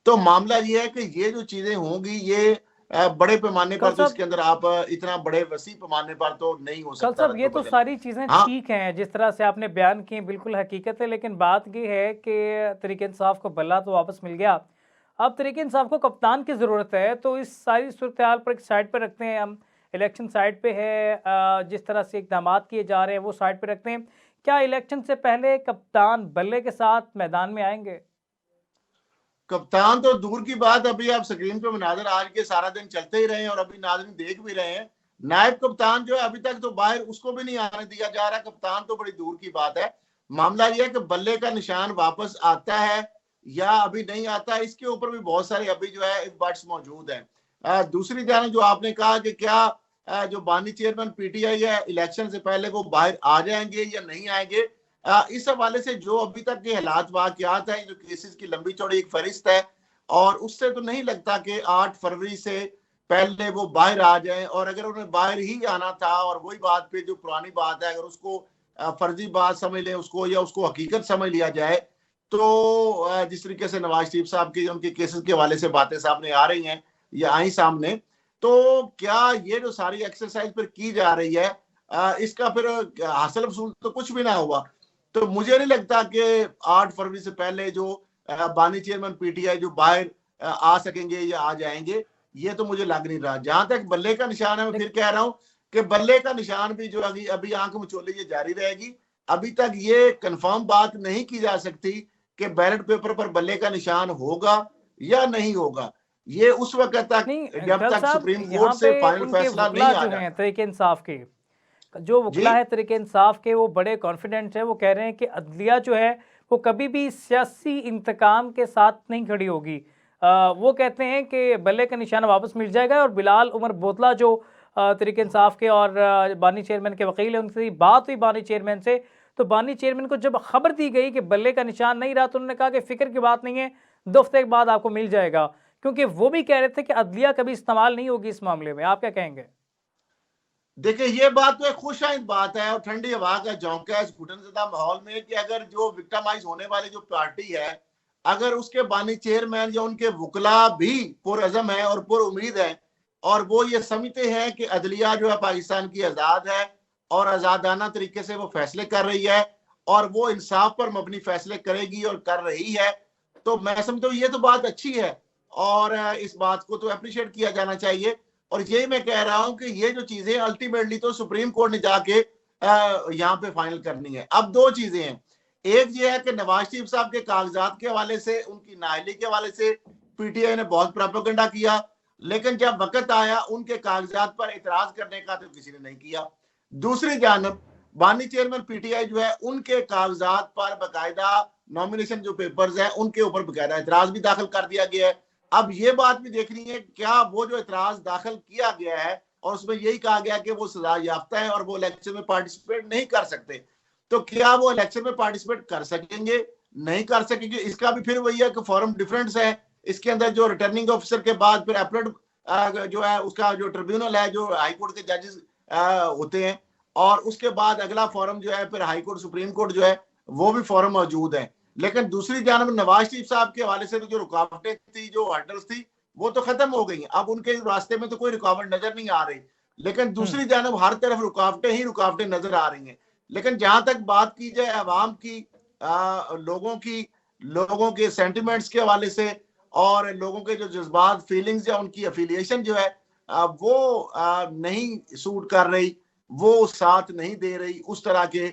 तो मामला ये है कि ये जो चीजें होंगी ये बड़े पैमाने पर, तो इसके अंदर आप इतना बड़े वसी पैमाने पर तो नहीं हो सकता। साहब ये तो सारी चीजें ठीक हैं जिस तरह से आपने बयान की, बिल्कुल हकीकत है, लेकिन बात ये है कि तरीके इंसाफ को बल्ला तो वापस मिल गया, अब तरीके इंसाफ को कप्तान की जरूरत है। तो इस सारी सूरत हाल पर एक साइड पे रखते हैं, हम इलेक्शन साइड पे है, जिस तरह से इकदाम किए जा रहे हैं वो साइड पे रखते हैं, क्या इलेक्शन से पहले कप्तान बल्ले के साथ मैदान में आएंगे? कप्तान तो दूर की बात, अभी आप स्क्रीन पे मनाजर आज के सारा दिन चलते ही रहे हैं और अभी नाज़रीन देख भी रहे हैं, नायब कप्तान जो है अभी तक तो बाहर उसको भी नहीं आने दिया जा रहा। कप्तान तो बड़ी दूर की बात है। मामला यह है कि बल्ले का निशान वापस आता है या अभी नहीं आता, इसके ऊपर भी बहुत सारे अभी जो है बट्स मौजूद हैं। दूसरी जानब जो आपने कहा कि क्या जो बानी चेयरमैन PTI है इलेक्शन से पहले वो बाहर आ जाएंगे या नहीं आएंगे, इस हवाले से जो अभी तक के हालात वाकयात हैं, जो केसेस की लंबी चौड़ी एक फहरिस्त है, और उससे तो नहीं लगता कि 8 फरवरी से पहले वो बाहर आ जाएं। और अगर उन्हें बाहर ही आना था और वही बात पे जो पुरानी बात है, अगर उसको फर्जी बात समझ लें उसको या उसको हकीकत समझ लिया जाए, तो जिस तरीके से नवाज शरीफ साहब की उनके केसेस के हवाले से बातें सामने आ रही हैं या आई सामने, तो क्या ये जो सारी एक्सरसाइज पर की जा रही है इसका फिर हासिल वसूल तो कुछ भी ना हुआ। तो मुझे नहीं लगता कि 8 फरवरी से पहले जो बानी चेयरमैन PTI जो बाहर आ सकेंगे या आ जाएंगे, ये तो मुझे लग नहीं रहा। जहां तक बल्ले का निशान है, मैं फिर कह रहा हूं कि बल्ले का निशान भी जो अभी आंख मचोली ये जारी रहेगी। अभी तक ये कंफर्म बात नहीं की जा सकती कि बैलेट पेपर पर बल्ले का निशान होगा या नहीं होगा। ये उस वक्त तक जब तक सुप्रीम कोर्ट से फाइनल फैसला नहीं आ जाए। तरीके इंसाफ के जो वकीला है तरीके इंसाफ के, वो बड़े कॉन्फिडेंट है, वो कह रहे हैं कि अदलिया जो है वो कभी भी सियासी इंतकाम के साथ नहीं खड़ी होगी। वो कहते हैं कि बल्ले का निशाना वापस मिल जाएगा और बिलाल उमर बोतला जो तहरीक इंसाफ के और बानी चेयरमैन के वकील हैं, उनसे बात हुई बानी चेयरमैन से, तो बानी चेयरमैन को जब खबर दी गई कि बल्ले का निशान नहीं रहा तो उन्होंने कहा कि फिक्र की बात नहीं है, 2 हफ्ते के बाद आपको मिल जाएगा, क्योंकि वो भी कह रहे थे कि अदलिया कभी इस्तेमाल नहीं होगी इस मामले में। आप क्या कहेंगे? देखिए, ये बात तो एक खुशाइंद बात है और ठंडी हवा का झोंका है इस घुटनज़दा माहौल में कि अगर जो विक्टिमाइज होने वाली जो पार्टी है, अगर उसके बानी चेयरमैन या उनके वकला भी पुरअज़म है और पुरुम्मीद है और वो ये समझते हैं कि अदलिया जो है पाकिस्तान की आज़ाद है और आज़ादाना तरीके से वो फैसले कर रही है और वो इंसाफ पर मबनी फैसले करेगी और कर रही है, तो मैं समझता हूँ ये तो बात अच्छी है और इस बात को तो अप्रिशिएट किया जाना चाहिए। और यही मैं कह रहा हूं कि ये जो चीजें अल्टीमेटली तो सुप्रीम कोर्ट ने जाके यहाँ पे फाइनल करनी है। अब 2 चीजें हैं, एक ये है कि नवाज शरीफ साहब के कागजात के हवाले से, उनकी नाअहली के हवाले से पीटीआई ने बहुत प्रोपेगेंडा किया, लेकिन जब वक्त आया उनके कागजात पर इतराज करने का तो किसी ने नहीं किया। दूसरी जानब बानी चेयरमैन पीटीआई जो है, उनके कागजात पर बाकायदा नॉमिनेशन जो पेपर्स हैं उनके ऊपर बाकायदा इतराज भी दाखिल कर दिया गया है। अब ये बात भी देखनी है क्या वो जो इतराज दाखिल किया गया है और उसमें यही कहा गया कि वो सजा याफ्ता है और वो इलेक्शन में पार्टिसिपेट नहीं कर सकते, तो क्या वो इलेक्शन में पार्टिसिपेट कर सकेंगे, नहीं कर सकेंगे? इसका भी फिर वही है कि फॉर्म डिफरेंस है। इसके अंदर जो रिटर्निंग ऑफिसर के बाद फिर अपलोड जो है उसका जो ट्रिब्यूनल है, जो हाईकोर्ट के जजेस होते हैं, और उसके बाद अगला फॉर्म जो है फिर हाईकोर्ट सुप्रीम कोर्ट जो है वो भी फॉर्म मौजूद है। लेकिन दूसरी जानब नवाज शरीफ साहब के हवाले से तो जो रुकावटें थी, जो हर्डल्स थी, वो तो खत्म हो गई। अब उनके रास्ते में तो कोई रुकावट नजर नहीं आ रही, लेकिन दूसरी जानब हर तरफ रुकावटें ही रुकावटें नजर आ रही हैं। लेकिन जहां तक बात की जाए अवाम की, लोगों के सेंटिमेंट्स के हवाले से और लोगों के जो जज्बात, फीलिंग्स या उनकी अफिलिएशन जो है वो नहीं सूट कर रही, वो साथ नहीं दे रही उस तरह के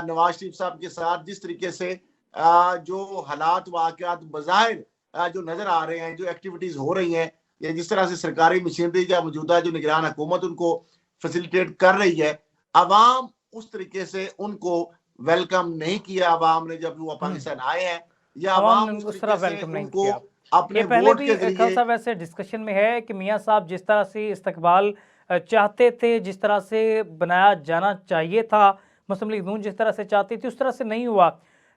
नवाज शरीफ साहब के साथ, जिस तरीके से जो हालात वाकयात बज़ाहिर जो नजर आ रहे हैं, जो एक्टिविटीज हो रही हैं, या जिस तरह से सरकारी मशीनरी या मौजूदा जो निगरान हुकूमत उनको फैसिलिटेट कर रही है, अवाम उस तरीके से उनको वेलकम नहीं किया। अवाम ने जब वो पाकिस्तान आए हैं, या अवाम उस तरह वेलकम नहीं उनको किया। अपने ये पहले वोट भी के खान जरिए साहब ऐसे डिस्कशन में है कि मियां साहब जिस तरह से इस्तकबाल चाहते थे, जिस तरह से बनाया जाना चाहिए था, मुस्लिम लीग नून जिस तरह से चाहती थी उस तरह से नहीं हुआ,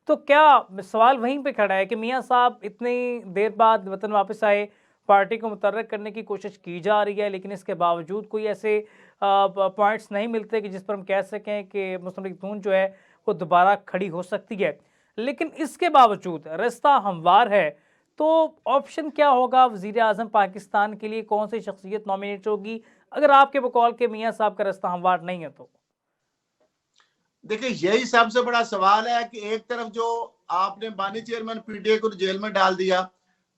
तो क्या सवाल वहीं पे खड़ा है कि मियां साहब इतनी देर बाद वतन वापस आए, पार्टी को मुतर्रक करने की कोशिश की जा रही है, लेकिन इसके बावजूद कोई ऐसे पॉइंट्स नहीं मिलते कि जिस पर हम कह सकें कि मुस्लिम लीग नून जो है वो दोबारा खड़ी हो सकती है। लेकिन इसके बावजूद रास्ता हमवार है, तो ऑप्शन क्या होगा वज़ीर आज़म पाकिस्तान के लिए? कौन सी शख्सियत नॉमिनेट होगी अगर आपके बकौल के मियां साहब का रास्ता हमवार नहीं है तो? देखिए, यही सबसे बड़ा सवाल है कि एक तरफ जो आपने बानी चेयरमैन पीटीआई को जेल में डाल दिया,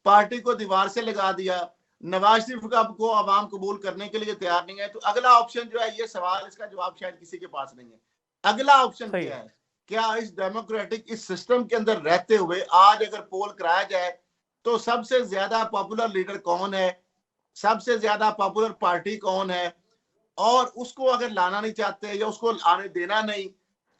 पार्टी को दीवार से लगा दिया, नवाज शरीफ को आवाम कबूल करने के लिए तैयार नहीं है, तो अगला ऑप्शन जो है, ये सवाल, इसका जवाब शायद किसी के पास नहीं है। अगला ऑप्शन क्या है? क्या इस डेमोक्रेटिक इस सिस्टम के अंदर रहते हुए आज अगर पोल कराया जाए तो सबसे ज्यादा पॉपुलर लीडर कौन है, सबसे ज्यादा पॉपुलर पार्टी कौन है, और उसको अगर लाना नहीं चाहते या उसको आने देना नहीं,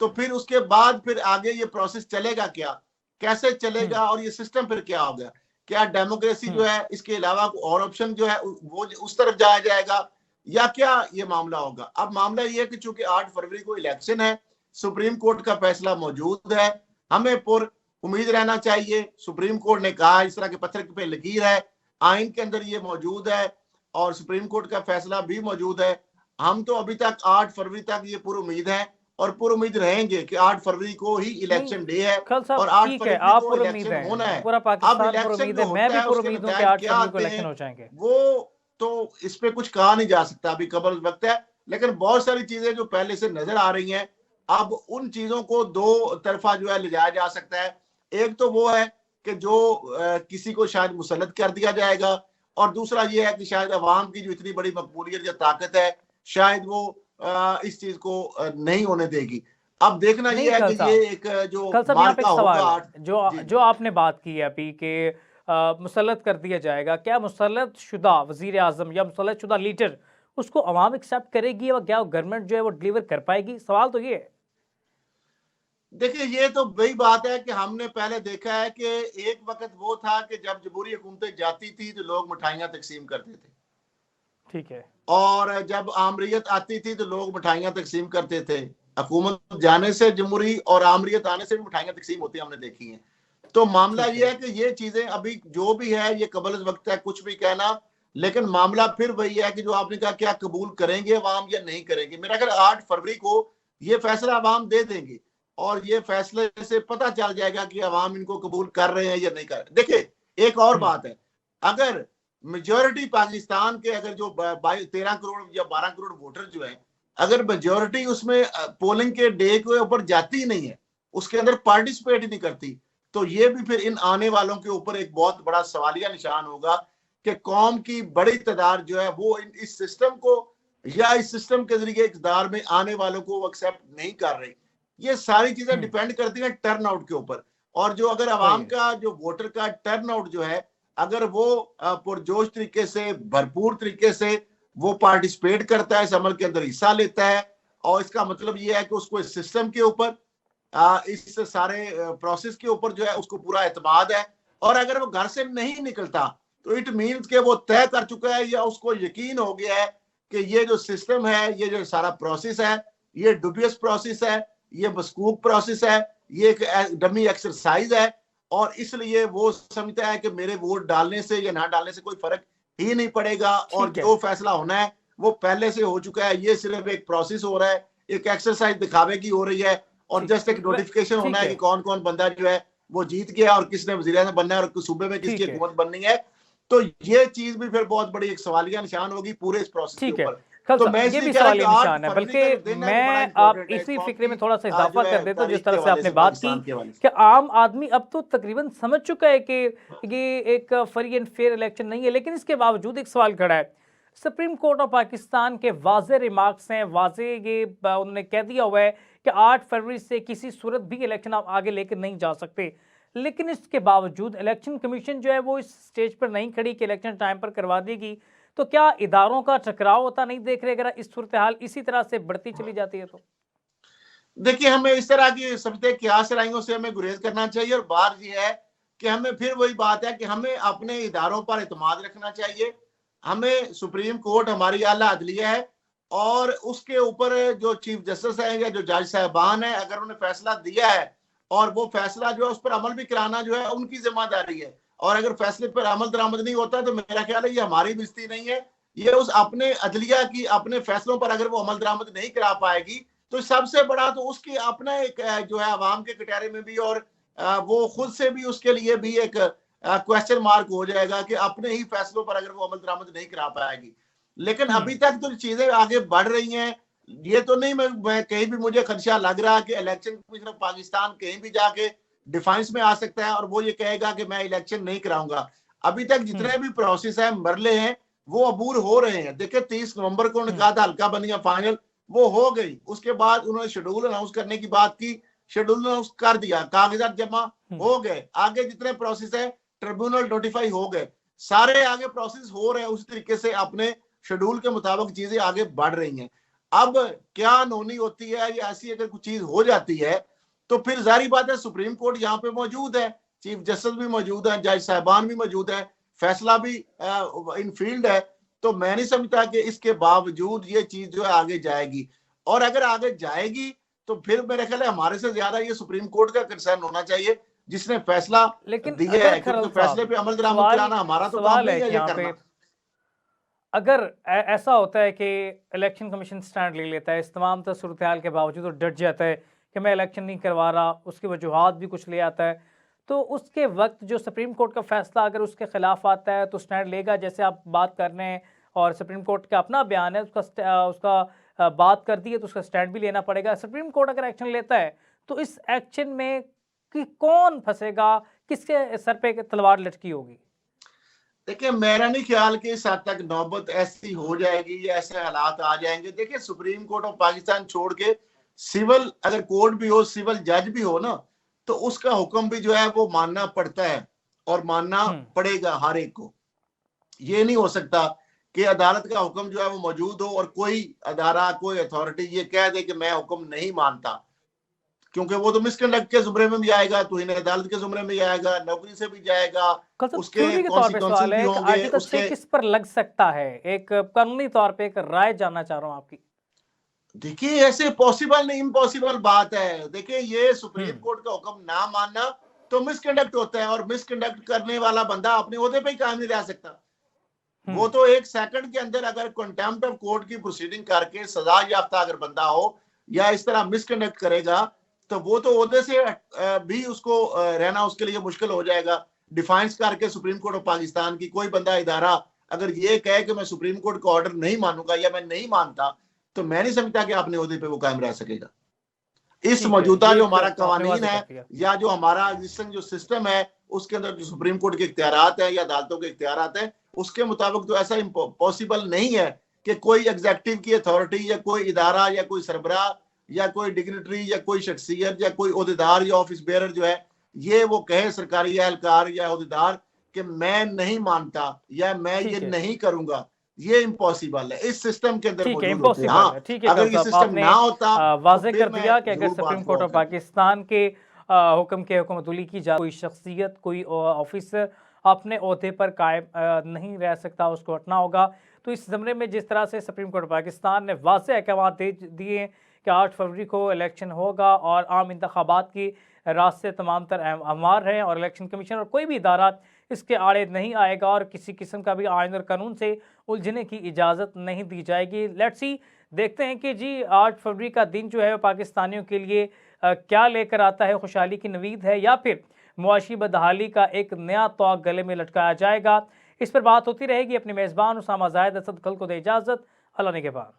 तो फिर उसके बाद फिर आगे ये प्रोसेस चलेगा क्या, कैसे चलेगा, और ये सिस्टम फिर क्या होगा? क्या डेमोक्रेसी जो है इसके अलावा और ऑप्शन जो है वो उस तरफ जाया जाएगा, या क्या ये मामला होगा? अब मामला ये है कि चूंकि 8 फरवरी को इलेक्शन है, सुप्रीम कोर्ट का फैसला मौजूद है, हमें पुर उम्मीद रहना चाहिए। सुप्रीम कोर्ट ने कहा, इस तरह के पत्थर पे लकीर है, आइन के अंदर ये मौजूद है और सुप्रीम कोर्ट का फैसला भी मौजूद है। हम तो अभी तक 8 फरवरी तक ये पूरी उम्मीद है और पूरी उम्मीद रहेंगे कि 8 फरवरी को ही इलेक्शन डे है और 8 फरवरी को इलेक्शन होना है। पूरा पाकिस्तान पूरी उम्मीद है, मैं भी पूरी उम्मीद हूं कि 8 फरवरी को इलेक्शन हो जाएंगे। वो तो इस पे कुछ कहा नहीं जा सकता, अभी कबल वक्त है, लेकिन बहुत सारी चीजें जो पहले से नजर आ रही हैं, अब उन चीजों को दो तरफा जो है ले जाया जा सकता है। एक तो वो है कि जो किसी को शायद मुसल्लत कर दिया जाएगा, और दूसरा ये है कि शायद अवाम की जो इतनी बड़ी मकबूलियत या ताकत है, शायद वो इस चीज को नहीं होने देगी। अब देखना ये है कि ये एक जो मार्का होगा, जो आपने बात की है अभी कि मुसल्लत कर दिया जाएगा, क्या मुसल्लत शुदा वजीर आजम या मुसल्लत शुदा लीडर उसको अवाम एक्सेप्ट करेगी और क्या गवर्नमेंट जो है वो डिलीवर कर पाएगी? सवाल तो ये है। देखिए ये तो वही बात है कि हमने पहले देखा है कि एक वक्त वो था कि जब जमहूरी हुकूमतें जाती थी तो लोग मिठाइयां तकसीम करते थे, ठीक है। और जब आमरीत आती थी तो लोग मिठाइयां तकसीम करते थे। हुकूमत जाने से जमहूरी और आमरीत आने से भी मिठाइयां तकसीम होती हमने देखी हैं। तो मामला ठीक ये है। है कि ये चीजें अभी जो भी है ये कबल वक्त है कुछ भी कहना, लेकिन मामला फिर वही है कि जो आपने कहा क्या कबूल करेंगे अवाम या नहीं करेंगे। मेरा ख्याल 8 फरवरी को ये फैसला अवाम दे देंगे और ये फैसले से पता चल जाएगा कि अवाम इनको कबूल कर रहे हैं या नहीं कर रहे। देखिए एक और बात है, अगर मेजोरिटी पाकिस्तान के अगर जो 13 करोड़ या 12 करोड़ वोटर जो है, अगर मेजोरिटी उसमें पोलिंग के डे के ऊपर जाती ही नहीं है, उसके अंदर पार्टिसिपेट ही नहीं करती, तो ये भी फिर इन आने वालों के ऊपर एक बहुत बड़ा सवालिया निशान होगा कि कौम की बड़ी तादाद जो है वो इस सिस्टम को या इस सिस्टम के जरिए इक़्तिदार में आने वालों को एक्सेप्ट नहीं कर रही। ये सारी चीजें डिपेंड करती हैं टर्न आउट के ऊपर, और जो अगर अवाम का जो वोटर का टर्न आउट जो है अगर वो पुरजोश तरीके से भरपूर तरीके से वो पार्टिसिपेट करता है, इस अमल के अंदर हिस्सा लेता है, और इसका मतलब ये है कि उसको इस सिस्टम के ऊपर इस सारे प्रोसेस के ऊपर जो है उसको पूरा एतमाद है, और अगर वो घर से नहीं निकलता तो इट मीन्स के वो तय कर चुका है या उसको यकीन हो गया है कि ये जो सिस्टम है, ये जो सारा प्रोसेस है, ये डुबियस प्रोसेस है, ये मस्कूक प्रोसेस है, ये एक डमी एक्सरसाइज है, और इसलिए वो समझता है कि मेरे वोट डालने से या ना डालने से कोई फर्क ही नहीं पड़ेगा, और जो फैसला होना है वो पहले से हो चुका है। ये सिर्फ एक प्रोसेस हो रहा है, एक एक्सरसाइज दिखावे की हो रही है, और जस्ट एक नोटिफिकेशन होना है कि कौन कौन बंदा जो है वो जीत गया और किसने वज़ीर-ए-आज़म बनना है और सूबे में किसकी हुकूमत बननी है। तो ये चीज भी फिर बहुत बड़ी एक सवालिया निशान होगी पूरे इस प्रोसेस के ऊपर। तो मैं ये भी सवाल निशान है, बल्कि मैं आप इसी फिक्रे में थोड़ा सा इजाफा कर देता हूं जिस तरह से आपने बात की कि आम आदमी अब तो तकरीबन समझ चुका है कि ये एक फ्री एंड फेयर इलेक्शन नहीं है, लेकिन इसके बावजूद एक सवाल खड़ा है। सुप्रीम कोर्ट ऑफ पाकिस्तान के वाज़े रिमार्क्स हैं, वाज़े ये उन्होंने कह दिया हुआ है कि 8 फरवरी से किसी सूरत भी इलेक्शन आप आगे लेकर नहीं जा सकते, लेकिन इसके बावजूद इलेक्शन कमीशन जो है वो इस स्टेज पर नहीं खड़ी कि इलेक्शन टाइम पर करवा देगी। तो क्या इदारों का टकराव होता नहीं देख रहे अगर इस सूरत हाल इसी तरह से बढ़ती चली जाती है? तो देखिए हमें इस तरह की समझते क्यास राइयों से हमें गुरेज करना चाहिए, और बात यह है कि हमें फिर वही बात है कि हमें अपने इदारों पर एतमाद रखना चाहिए। हमें सुप्रीम कोर्ट हमारी आला अदलिया है, और उसके ऊपर जो चीफ जस्टिस है या जो जज साहबान है, अगर उन्होंने फैसला दिया है और वो फैसला जो है उस पर अमल भी कराना जो है उनकी जिम्मेदारी है, और अगर फैसले पर अमल दरामद नहीं होता तो मेरा ख्याल है ये हमारी बेइज्जती नहीं है, ये उस अपने अदलिया की अपने फैसलों पर अगर वो अमल दरामद नहीं करा पाएगी तो सबसे बड़ा तो उसकी अपना एक जो है अवाम के कटहरे में भी, और वो खुद से भी उसके लिए भी एक क्वेश्चन मार्क हो जाएगा कि अपने ही फैसलों पर अगर वो अमल दरामद नहीं करा पाएगी। लेकिन अभी तक तो चीजें आगे बढ़ रही हैं, ये तो नहीं मैं कहीं भी मुझे खदशा लग रहा कि इलेक्शन कमीशन ऑफ पाकिस्तान कहीं भी जाके डिफेंस में आ सकता है और वो ये कहेगा कि मैं इलेक्शन नहीं कराऊंगा। अभी तक जितने भी प्रोसेस है मरले हैं वो अबूर हो रहे हैं। देखिए 30 नवंबर को उन्होंने कहा था हल्का बनिया फाइनल, वो हो गई। उसके बाद उन्होंने शेड्यूल अनाउंस करने की बात की, शेड्यूल अनाउंस कर दिया, कागजात जमा हो गए, आगे जितने प्रोसेस है ट्रिब्यूनल नोटिफाई हो गए, सारे आगे प्रोसेस हो रहे हैं उसी तरीके से अपने शेड्यूल के मुताबिक चीजें आगे बढ़ रही हैं। अब क्या नोनी होती है या ऐसी अगर कुछ चीज हो जाती है तो फिर जारी बात है सुप्रीम कोर्ट यहाँ पे मौजूद है, चीफ जस्टिस भी मौजूद है, जज साहबान भी मौजूद है, फैसला भी इन फील्ड है। तो मैं नहीं समझता कि इसके बावजूद ये चीज जो है आगे जाएगी, और अगर आगे जाएगी तो फिर मेरे ख्याल है हमारे से ज्यादा ये सुप्रीम कोर्ट का कंसर्न होना चाहिए जिसने फैसला दिया है, क्योंकि फैसले पे अमल दरामद कराना हमारा तो काम नहीं है ये करना। अगर ऐसा होता है कि इलेक्शन कमीशन स्टैंड ले लेता है इस तमाम सूरत हाल के बावजूद और डट जाता है कि मैं इलेक्शन नहीं करवा रहा, उसकी वजूहात भी कुछ ले आता है, तो उसके वक्त जो सुप्रीम कोर्ट का फैसला अगर उसके खिलाफ आता है तो स्टैंड लेगा, जैसे आप बात कर रहे हैं, और सुप्रीम कोर्ट का अपना बयान है, उसका बात कर दी है तो उसका स्टैंड भी लेना पड़ेगा। सुप्रीम कोर्ट अगर एक्शन लेता है तो इस एक्शन में कि कौन फंसेगा, किसके सर पे तलवार लटकी होगी? देखिए मेरा नहीं ख्याल कि इस हद तक नौबत ऐसी हो जाएगी या ऐसे हालात आ जाएंगे। देखिए सुप्रीम कोर्ट ऑफ पाकिस्तान छोड़ के सिविल अगर कोर्ट भी हो, सिविल जज भी हो ना, तो उसका हुक्म भी जो है वो मानना पड़ता है और मानना पड़ेगा हर एक को। ये नहीं हो सकता कि अदालत का हुक्म जो है वो मौजूद हो और कोई अदारा कोई अथॉरिटी ये कह दे कि मैं हुक्म नहीं मानता। क्योंकि वो तो मिसकंडक्ट के जुमरे में भी आएगा, तौहीन अदालत के जुमरे में भी आएगा, नौकरी से भी जाएगा, उसके थ्योरी के तौर पे कॉन्सिक्वेंसेस सवाल भी है, होंगे आर्टिकल 6 उसके। किस पर लग सकता है? एक कानूनी तौर पे एक राय जानना चाह रहा हूं आपकी। देखिए ऐसे पॉसिबल नहीं, इम्पॉसिबल बात है। देखिए ये सुप्रीम कोर्ट का हुक्म ना मानना तो मिसकंडक्ट होता है, और मिसकंडक्ट करने वाला बंदा अपने ओहदे पे ही कायम नहीं रह सकता। वो तो एक सेकंड के अंदर अगर कंटेम्प्ट ऑफ कोर्ट की प्रोसीडिंग करके सजा याफ्ता अगर बंदा हो या इस तरह मिसकंडक्ट करेगा तो वो तो ओहदे से भी उसको रहना उसके लिए मुश्किल हो जाएगा। डिफाइंस करके सुप्रीम कोर्ट ऑफ पाकिस्तान की कोई बंदा इदारा अगर ये कहे कि मैं सुप्रीम कोर्ट का ऑर्डर नहीं मानूंगा या मैं नहीं मानता, तो मैं नहीं समझता कि अपने ओहदे पे वो कायम रह सकेगा। इस मौजूदा जो हमारा कवानीन है या जो हमारा एग्जिस्टिंग जो सिस्टम है उसके अंदर जो सुप्रीम कोर्ट के इख्तियारात हैं या अदालतों के इख्तियारात हैं, उसके मुताबिक तो ऐसा पॉसिबल नहीं है कि कोई एग्जेक्टिव की अथॉरिटी या कोई इदारा या कोई सरबरा या कोई डिग्निटरी या कोई शख्सियत या कोई ओहदेदार या ऑफिस बेरर जो है ये वो कहे सरकारी एहलकार या ओहदेदार कि मैं नहीं मानता या मैं ये नहीं करूंगा। ये इम्पॉसिबल है इस सिस्टम के अंदर मौजूद होते हैं। हाँ, ठीक है, अगर ये सिस्टम ना होता वाज़ेह कर दिया कि अगर सुप्रीम कोर्ट ऑफ पाकिस्तान के हुक्म के हुक्मतुली की जा कोई शख्सियत कोई ऑफिसर अपने ओहदे पर कायम नहीं रह सकता, उसको हटना होगा। तो इस ज़मरे में जिस तरह से सुप्रीम कोर्ट पाकिस्तान ने वाज़ेह अहकाम दे दिए कि 8 फरवरी को इलेक्शन होगा और आम इंतखाबात की रास्ते तमाम तर हमार हैं और इलेक्शन कमीशन और कोई भी इदारा इसके आड़े नहीं आएगा और किसी किस्म का भी आइन और कानून से उलझने की इजाज़त नहीं दी जाएगी। लेट्स सी, देखते हैं कि जी 8 फरवरी का दिन जो है पाकिस्तानियों के लिए क्या लेकर आता है, खुशहाली की नवीद है या फिर मुआशी बदहाली का एक नया तौक गले में लटकाया जाएगा। इस पर बात होती रहेगी। अपने मेज़बान उसामा ज़ाहिद असद कल को दे इजाज़त। अल्लाह ने के बाद।